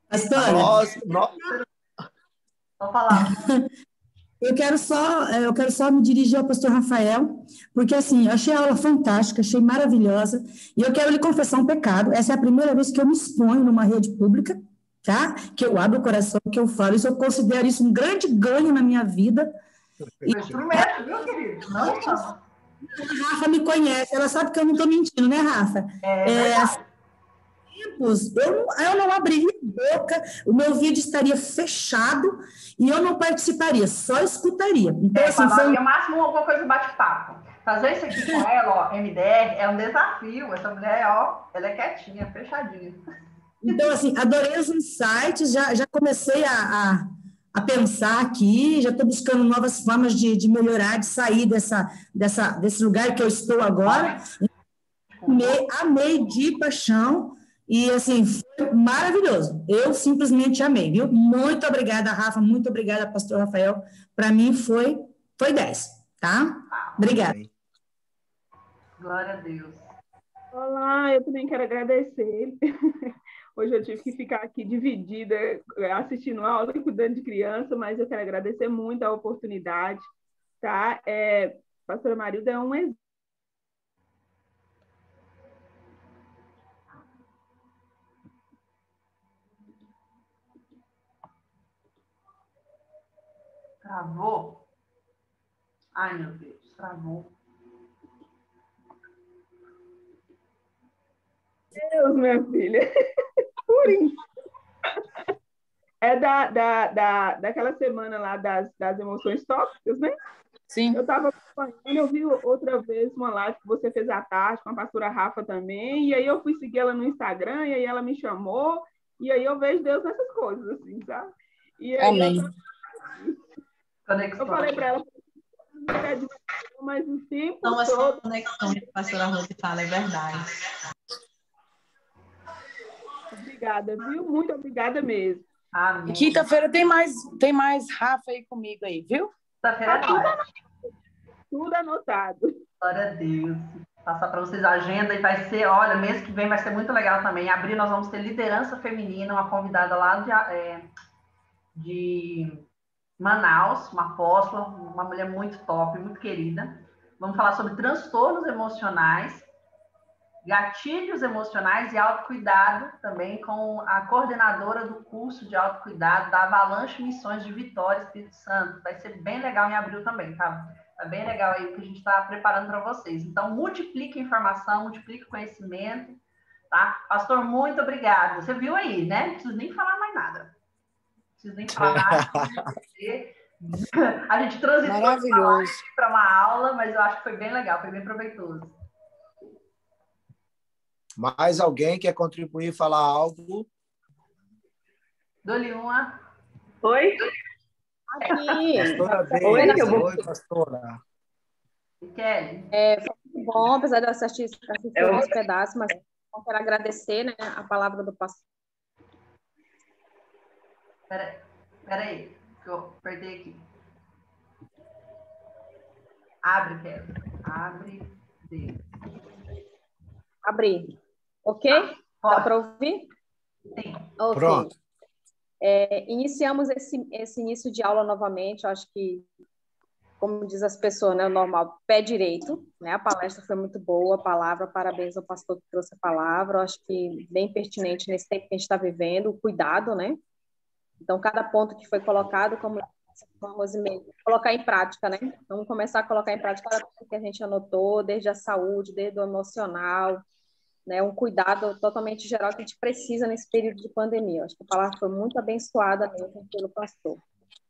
Pastora, Vou falar. eu quero só me dirigir ao pastor Rafael, porque assim, eu achei a aula fantástica, achei maravilhosa, e eu quero lhe confessar um pecado. Essa é a primeira vez que eu me exponho numa rede pública, tá? Que eu abro o coração, que eu falo. Isso, eu considero isso um grande ganho na minha vida. Instrumento, viu, querido? Não A Rafa me conhece, ela sabe que eu não estou mentindo, né, Rafa? Eu não abriria boca, o meu vídeo estaria fechado e eu não participaria, só escutaria. Então, assim, foi o máximo alguma coisa bate-papo. Fazer isso aqui com ela, ó, MDR, é um desafio. Essa mulher, ó, ela é quietinha, fechadinha. Então, assim, adorei os insights, já comecei a pensar aqui, já estou buscando novas formas de melhorar, de sair desse lugar que eu estou agora. Amei de paixão. E, assim, foi maravilhoso. Eu simplesmente amei, viu? Muito obrigada, Rafa. Muito obrigada, pastor Rafael. Para mim foi 10, tá? Obrigada. Glória a Deus. Olá, eu também quero agradecer. Hoje eu tive que ficar aqui dividida, assistindo aula e cuidando de criança, mas eu quero agradecer muito a oportunidade, tá? Pastora Marilda é um exemplo. Travou? Ai, meu Deus, travou. Deus, minha filha. Por isso. É daquela semana lá das emoções tóxicas, né? Sim. Eu estava acompanhando, eu vi outra vez uma live que você fez à tarde com a pastora Rafa também, e aí eu fui seguir ela no Instagram, e aí ela me chamou, e aí eu vejo Deus nessas coisas, assim, sabe? E aí Amém. Eu falei para ela, mas o tempo São as todo... conexões que a pastora Rose fala, é verdade. Obrigada, viu? Muito obrigada mesmo. E quinta-feira tem mais Rafa aí comigo aí, viu? Quinta-feira tudo anotado. Glória a Deus. Passar para vocês a agenda e vai ser, olha, mês que vem vai ser muito legal também. Em abril nós vamos ter liderança feminina, uma convidada lá de Manaus, uma apóstola, uma mulher muito top, muito querida. Vamos falar sobre transtornos emocionais, gatilhos emocionais e autocuidado também com a coordenadora do curso de autocuidado da Avalanche Missões de Vitória, Espírito Santo. Vai ser bem legal em abril também, tá? Tá bem legal aí o que a gente está preparando para vocês. Então, multiplique informação, multiplique conhecimento, tá? Pastor, muito obrigado. Você viu aí, né? Não preciso nem falar mais nada. Não preciso nem falar nada. A gente transitou para uma aula, mas eu acho que foi bem legal, foi bem proveitoso. Mais alguém quer contribuir, falar algo? Dou-lhe uma. Oi? Aqui. Pastora Beijo. Oi, pastora. Kelly. Foi muito bom, apesar de eu assistir uns pedaços, mas eu quero agradecer, né, a palavra do pastor. Peraí, que eu apertei aqui. Abre, Kelly. Abre. Abrir. Ok? Pode. Dá para ouvir? Sim. Ok. Pronto. Iniciamos esse início de aula novamente. Eu acho que, como diz as pessoas, né, o normal, pé direito, né? A palestra foi muito boa, a palavra, parabéns ao pastor que trouxe a palavra. Eu acho que bem pertinente nesse tempo que a gente está vivendo, o cuidado, né? Então, cada ponto que foi colocado, como a Rosemary, colocar em prática, né? Vamos começar a colocar em prática cada coisa que a gente anotou, desde a saúde, desde o emocional, né? Um cuidado totalmente geral que a gente precisa nesse período de pandemia. Eu acho que a palavra foi muito abençoada mesmo pelo pastor.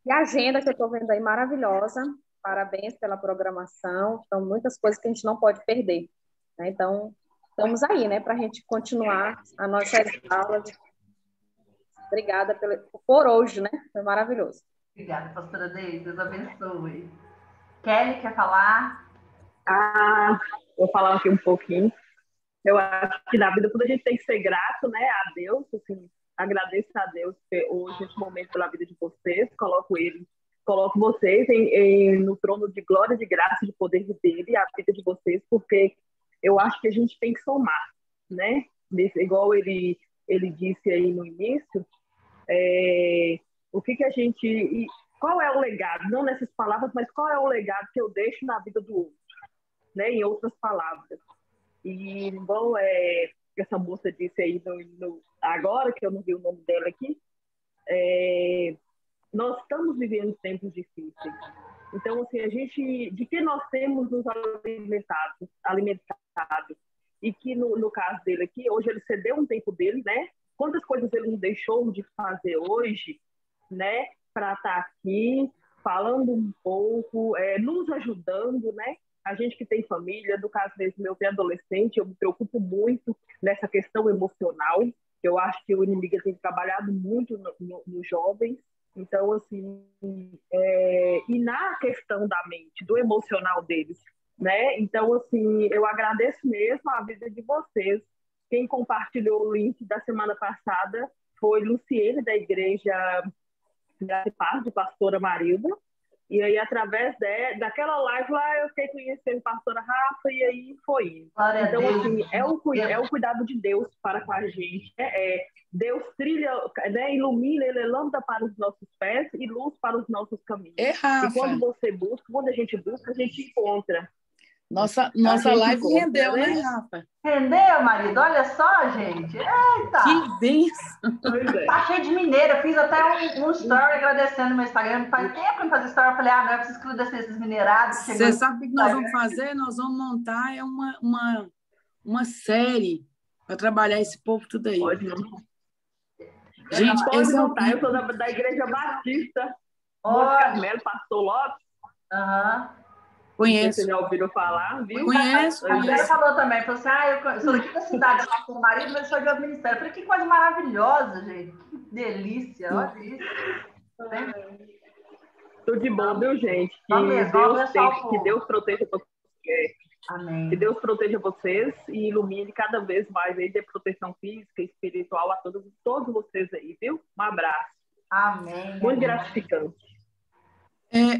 E a agenda que eu estou vendo aí, maravilhosa. Parabéns pela programação. São muitas coisas que a gente não pode perder, né? Então, estamos aí, né? Para a gente continuar as nossas aulas. Obrigada por hoje, né? Foi maravilhoso. Obrigada, pastora Deise. Deus abençoe. Kelly, quer falar? Vou falar aqui um pouquinho. Eu acho que na vida, quando a gente tem que ser grato, né, a Deus, assim, agradeço a Deus hoje, nesse momento, pela vida de vocês, coloco vocês no trono de glória, de graça, de poder dele, a vida de vocês, porque eu acho que a gente tem que somar, né? Igual ele disse aí no início, o que a gente... Qual é o legado? Não nessas palavras, mas qual é o legado que eu deixo na vida do outro, né? Em outras palavras. E, igual essa moça disse aí agora, que eu não vi o nome dela aqui, nós estamos vivendo tempos difíceis. Então, assim, de que nós temos nos alimentado? E que, no caso dele aqui, hoje ele cedeu um tempo dele, né? Quantas coisas ele não deixou de fazer hoje, né? Para estar aqui, falando um pouco, nos ajudando, né? A gente que tem família, no caso mesmo, eu tenho adolescente, eu me preocupo muito nessa questão emocional. Eu acho que o inimigo tem trabalhado muito nos jovens. Então, assim, e na questão da mente, do emocional deles, né? Então, assim, eu agradeço mesmo a vida de vocês. Quem compartilhou o link da semana passada foi Luciene, da Igreja Graça e Paz, de Pastora Marilda. E aí, através daquela live lá, eu fiquei conhecendo a pastora Rafa, e aí foi. Então, assim, é o cuidado de Deus para com a gente. Deus trilha, né, ilumina, ele é lâmpada para os nossos pés e luz para os nossos caminhos. E quando você busca, quando a gente busca, a gente encontra. Nossa live rendeu, né, Rafa? Rendeu, marido? Olha só, gente. Eita! Que bênção! Tá cheio de mineira. Fiz até um story agradecendo no meu Instagram. Faz tempo que eu não fazia story. Eu falei, agora eu preciso agradecer esses minerados. Você sabe o que nós vamos fazer? Nós vamos montar uma série para trabalhar esse povo tudo aí. Pode, gente, pode montar. Eu sou da Igreja Batista. Monte Carmelo, pastor Lopes. Conheço. Vocês já ouviram falar, viu? Conheço. A André falou também, falou assim, eu sou daqui da cidade, eu faço marido, mas sou de outro ministério. Eu falei, que coisa maravilhosa, gente. Que delícia, olha isso. Tudo de bom, viu, gente? Que Deus proteja vocês. Amém. Que Deus proteja vocês e ilumine cada vez mais aí, dê proteção física e espiritual a todos vocês aí, viu? Um abraço. Amém. Muito gratificante.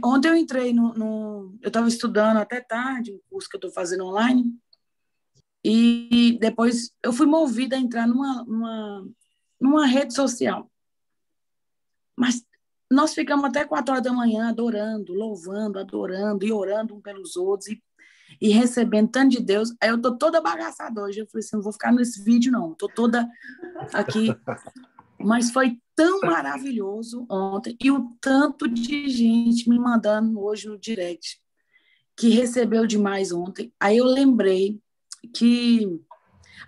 Ontem eu entrei eu estava estudando até tarde, um curso que eu estou fazendo online, e depois eu fui movida a entrar numa rede social. Mas nós ficamos até 4 horas da manhã adorando, louvando, adorando e orando um pelos outros e recebendo tanto de Deus. Aí eu estou toda bagaçada hoje. Eu falei assim, não vou ficar nesse vídeo, não. Estou toda aqui. Mas foi tão maravilhoso ontem e o tanto de gente me mandando hoje no direct que recebeu demais ontem. Aí eu lembrei que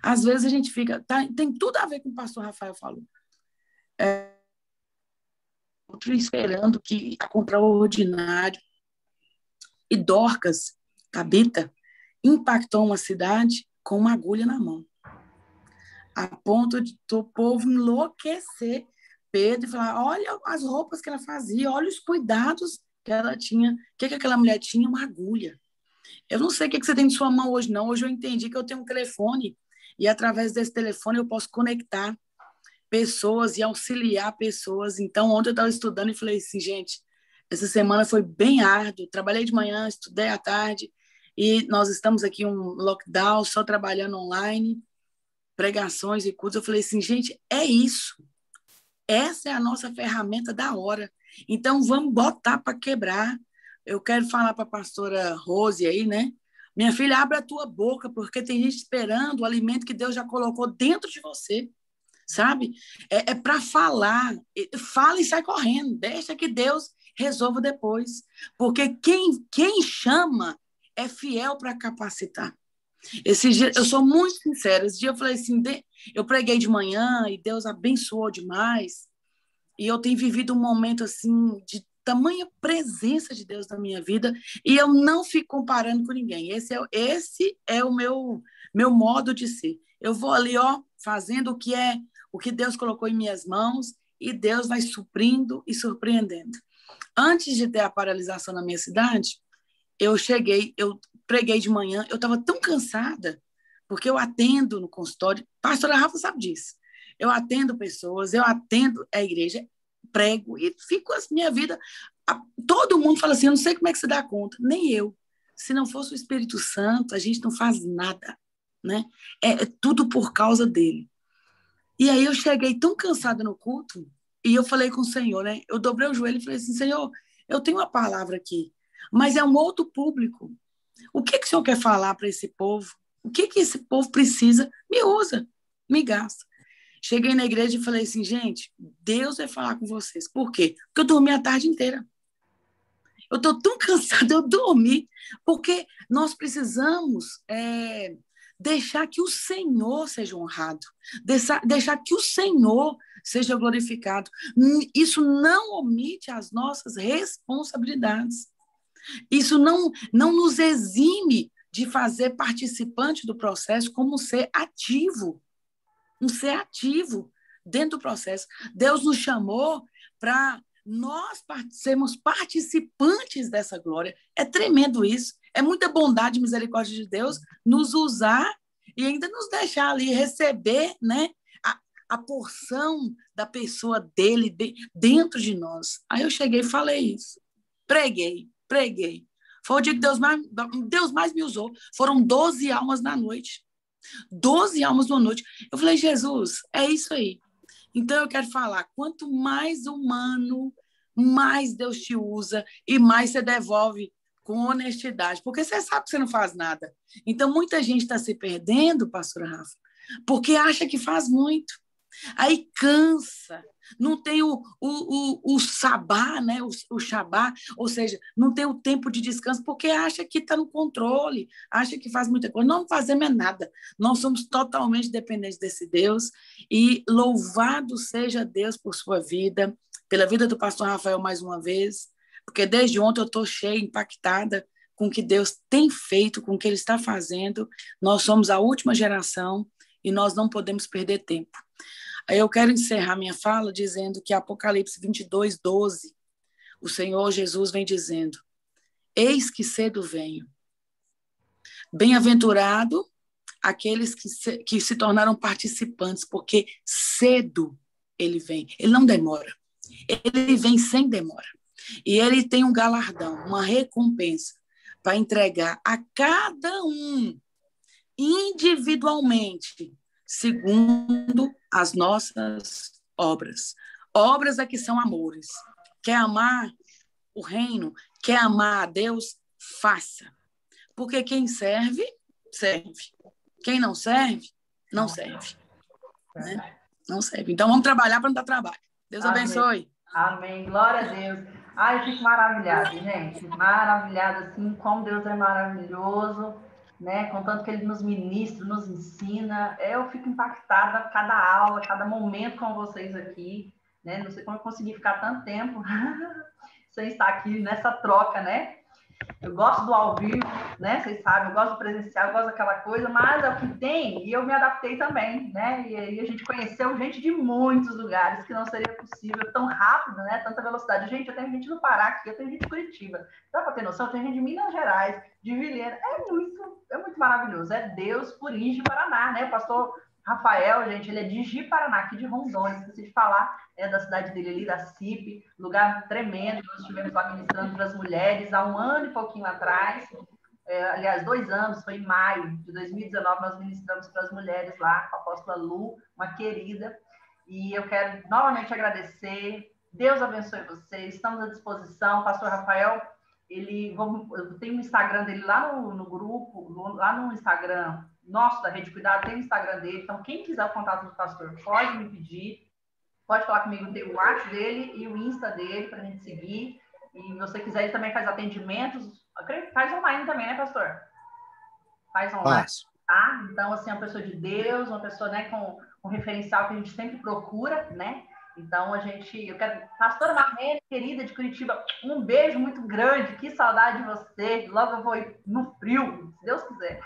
às vezes a gente fica... tem tudo a ver com o pastor Rafael falou. Esperando que contra o ordinário. E Dorcas, Tabita, impactou uma cidade com uma agulha na mão. A ponto de o povo enlouquecer Pedro e falar, olha as roupas que ela fazia, olha os cuidados que ela tinha. O que aquela mulher tinha? Uma agulha. Eu não sei o que você tem em sua mão hoje, não. Hoje eu entendi que eu tenho um telefone e, através desse telefone, eu posso conectar pessoas e auxiliar pessoas. Então, ontem eu estava estudando e falei assim, gente, essa semana foi bem árdua. Trabalhei de manhã, estudei à tarde e nós estamos aqui um lockdown, só trabalhando online, pregações e cultos. Eu falei assim, gente, é isso. Essa é a nossa ferramenta da hora. Então, vamos botar para quebrar. Eu quero falar para a pastora Rose aí, né? Minha filha, abre a tua boca, porque tem gente esperando o alimento que Deus já colocou dentro de você, sabe? É para falar. Fala e sai correndo. Deixa que Deus resolva depois. Porque quem chama é fiel para capacitar. Esse dia, eu sou muito sincera, esse dia eu falei assim, eu preguei de manhã e Deus abençoou demais, e eu tenho vivido um momento assim, de tamanha presença de Deus na minha vida, e eu não fico comparando com ninguém. Esse é o meu modo de ser. Eu vou ali, ó, fazendo o que Deus colocou em minhas mãos, e Deus vai suprindo e surpreendendo. Antes de ter a paralisação na minha cidade, eu preguei de manhã, eu estava tão cansada, porque eu atendo no consultório, a pastora Rafa sabe disso, eu atendo pessoas, eu atendo a igreja, prego e fico a minha vida, todo mundo fala assim, eu não sei como é que você dá conta, nem eu, se não fosse o Espírito Santo, a gente não faz nada, né? É tudo por causa dele. E aí eu cheguei tão cansada no culto, e eu falei com o Senhor, né? Eu dobrei o joelho e falei assim, Senhor, eu tenho uma palavra aqui, mas é um outro público. O que o Senhor quer falar para esse povo? O que esse povo precisa? Me usa, me gasta. Cheguei na igreja e falei assim, gente, Deus vai falar com vocês. Por quê? Porque eu dormi a tarde inteira. Eu estou tão cansada, eu dormi, porque nós precisamos deixar que o Senhor seja honrado, deixar que o Senhor seja glorificado. Isso não omite as nossas responsabilidades. Isso não nos exime de fazer participante do processo como um ser ativo dentro do processo. Deus nos chamou para nós sermos participantes dessa glória. É tremendo isso. É muita bondade e misericórdia de Deus nos usar e ainda nos deixar ali receber, né, a porção da pessoa dele dentro de nós. Aí eu cheguei e falei isso. Preguei. Foi o dia que Deus mais me usou. Foram 12 almas na noite. 12 almas na noite. Eu falei, Jesus, é isso aí. Então eu quero falar, quanto mais humano, mais Deus te usa e mais você devolve com honestidade. Porque você sabe que você não faz nada. Então muita gente está se perdendo, pastora Rafa, porque acha que faz muito. Aí cansa, não tem o sabá, né? o shabá, ou seja, não tem o tempo de descanso, porque acha que está no controle, acha que faz muita coisa. Não fazemos nada, nós somos totalmente dependentes desse Deus, e louvado seja Deus por sua vida, pela vida do pastor Rafael mais uma vez, porque desde ontem eu estou cheia, impactada com o que Deus tem feito, com o que Ele está fazendo. Nós somos a última geração e nós não podemos perder tempo. Aí eu quero encerrar minha fala dizendo que Apocalipse 22, 12, o Senhor Jesus vem dizendo, eis que cedo venho. Bem-aventurado aqueles que se tornaram participantes, porque cedo ele vem. Ele não demora. Ele vem sem demora. E ele tem um galardão, uma recompensa para entregar a cada um individualmente, segundo as nossas obras. Obras aqui são amores. Quer amar o reino? Quer amar a Deus? Faça. Porque quem serve, serve. Quem não serve, não serve. Né? Não serve. Então vamos trabalhar para não dar trabalho. Deus abençoe. Amém. Glória a Deus. Ai, eu fico maravilhada, gente. Maravilhada, assim, como Deus é maravilhoso, né? Contanto que Ele nos ministra, nos ensina. Eu fico impactada cada aula, cada momento com vocês aqui, né? Não sei como eu consegui ficar tanto tempo sem estar aqui nessa troca, né? Eu gosto do ao vivo, né? Vocês sabem, eu gosto do presencial, eu gosto daquela coisa, mas é o que tem e eu me adaptei também, né? E aí a gente conheceu gente de muitos lugares que não seria possível tão rápido, né? Tanta velocidade. Gente, eu tenho gente no Pará aqui, eu tenho gente de Curitiba. Dá para ter noção? Eu tenho gente de Minas Gerais, de Vilhena. É muito maravilhoso. É Deus por Ji Paraná, né? O pastor Rafael, gente, ele é de Ji Paraná, aqui de Rondônia, esqueci de falar, é da cidade dele ali, da CIP, lugar tremendo. Nós estivemos lá ministrando para as mulheres há um ano e pouquinho atrás. aliás, 2 anos, foi em maio de 2019, nós ministramos para as mulheres lá, com a apóstola Lu, uma querida. E eu quero novamente agradecer. Deus abençoe vocês. Estamos à disposição. Pastor Rafael, eu tenho o Instagram dele lá no grupo, lá no Instagram nosso da Rede Cuidado, tem o Instagram dele. Então, quem quiser o contato do pastor, pode me pedir. Pode falar comigo, tem o WhatsApp dele e o Insta dele para a gente seguir. E se você quiser, ele também faz atendimentos. Faz online também, né, pastor? Faz online. Tá? Então, assim, é uma pessoa de Deus, uma pessoa, né, com referencial que a gente sempre procura, né? Então, eu quero... Pastora Marlene, querida de Curitiba, um beijo muito grande, que saudade de você. Logo eu vou ir no frio, se Deus quiser.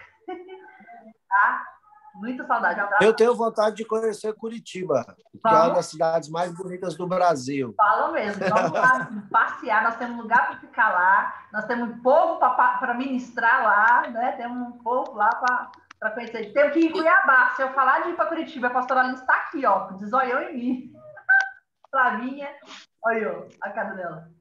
Tá? Muita saudade. Um eu tenho vontade de conhecer Curitiba, que é uma das cidades mais bonitas do Brasil. Fala mesmo, vamos lá passear, nós temos lugar para ficar lá, nós temos um povo para ministrar lá, né? Temos um povo lá para conhecer. Temos que ir em Cuiabá. Se eu falar de ir para Curitiba, a pastora Alice está aqui, ó, de zoião em mim. Flavinha, olha a cara dela.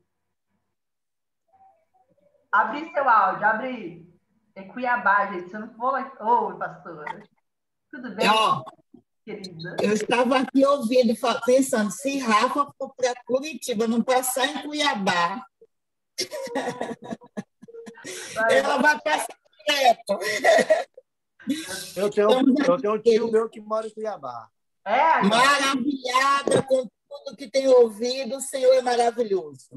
Abri seu áudio, abre. É Cuiabá, gente. Se eu não for lá. Oi, pastora. Tudo bem, querida? Eu estava aqui ouvindo, pensando, se Rafa for para Curitiba, não passar em Cuiabá, ela vai passar direto. Eu tenho um tio meu que mora em Cuiabá. Maravilhada com tudo que tem ouvido, o Senhor é maravilhoso.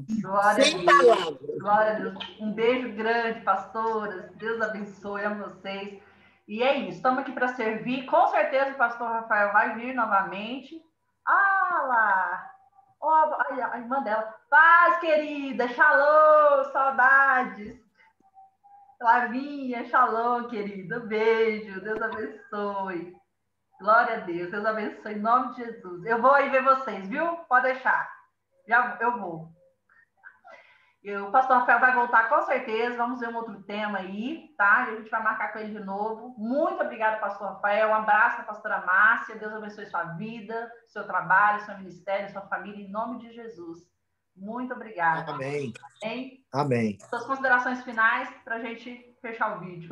Sem palavras. Glória a Deus. Um beijo grande, pastoras. Deus abençoe a vocês. E é isso, estamos aqui para servir. Com certeza o pastor Rafael vai vir novamente. Ah lá! Olha a irmã dela. Paz, querida! Shalom! Saudades! Flavinha, shalom, querida. Beijo. Deus abençoe. Glória a Deus. Deus abençoe. Em nome de Jesus. Eu vou aí ver vocês, viu? Pode deixar. Eu vou. O pastor Rafael vai voltar com certeza. Vamos ver um outro tema aí, tá? A gente vai marcar com ele de novo. Muito obrigada, pastor Rafael. Um abraço da pastora Márcia. Deus abençoe sua vida, seu trabalho, seu ministério, sua família, em nome de Jesus. Muito obrigada. Amém. Amém. Amém. Suas considerações finais para a gente fechar o vídeo.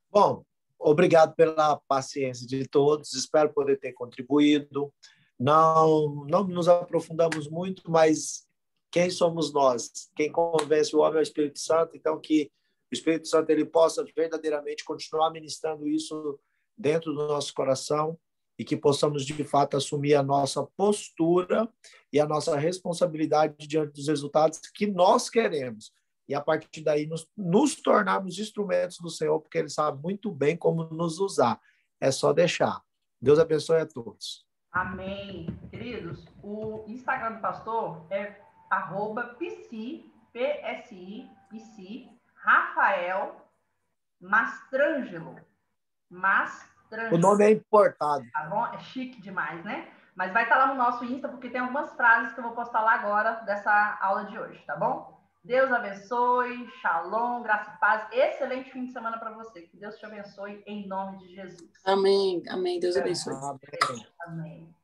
Bom, obrigado pela paciência de todos. Espero poder ter contribuído. Não nos aprofundamos muito, mas quem somos nós? Quem convence o homem é o Espírito Santo. Então, que o Espírito Santo ele possa verdadeiramente continuar ministrando isso dentro do nosso coração e que possamos, de fato, assumir a nossa postura e a nossa responsabilidade diante dos resultados que nós queremos. E, a partir daí, nos tornarmos instrumentos do Senhor, porque Ele sabe muito bem como nos usar. É só deixar. Deus abençoe a todos. Amém. Queridos, o Instagram do pastor é @psi, Rafael Mastrangelo. O nome é importado. Tá bom? É chique demais, né? Mas vai estar lá no nosso Insta, porque tem algumas frases que eu vou postar lá agora dessa aula de hoje, tá bom? Deus abençoe, shalom, graça e paz. Excelente fim de semana para você. Que Deus te abençoe em nome de Jesus. Amém. Amém. Deus abençoe. Amém. Amém.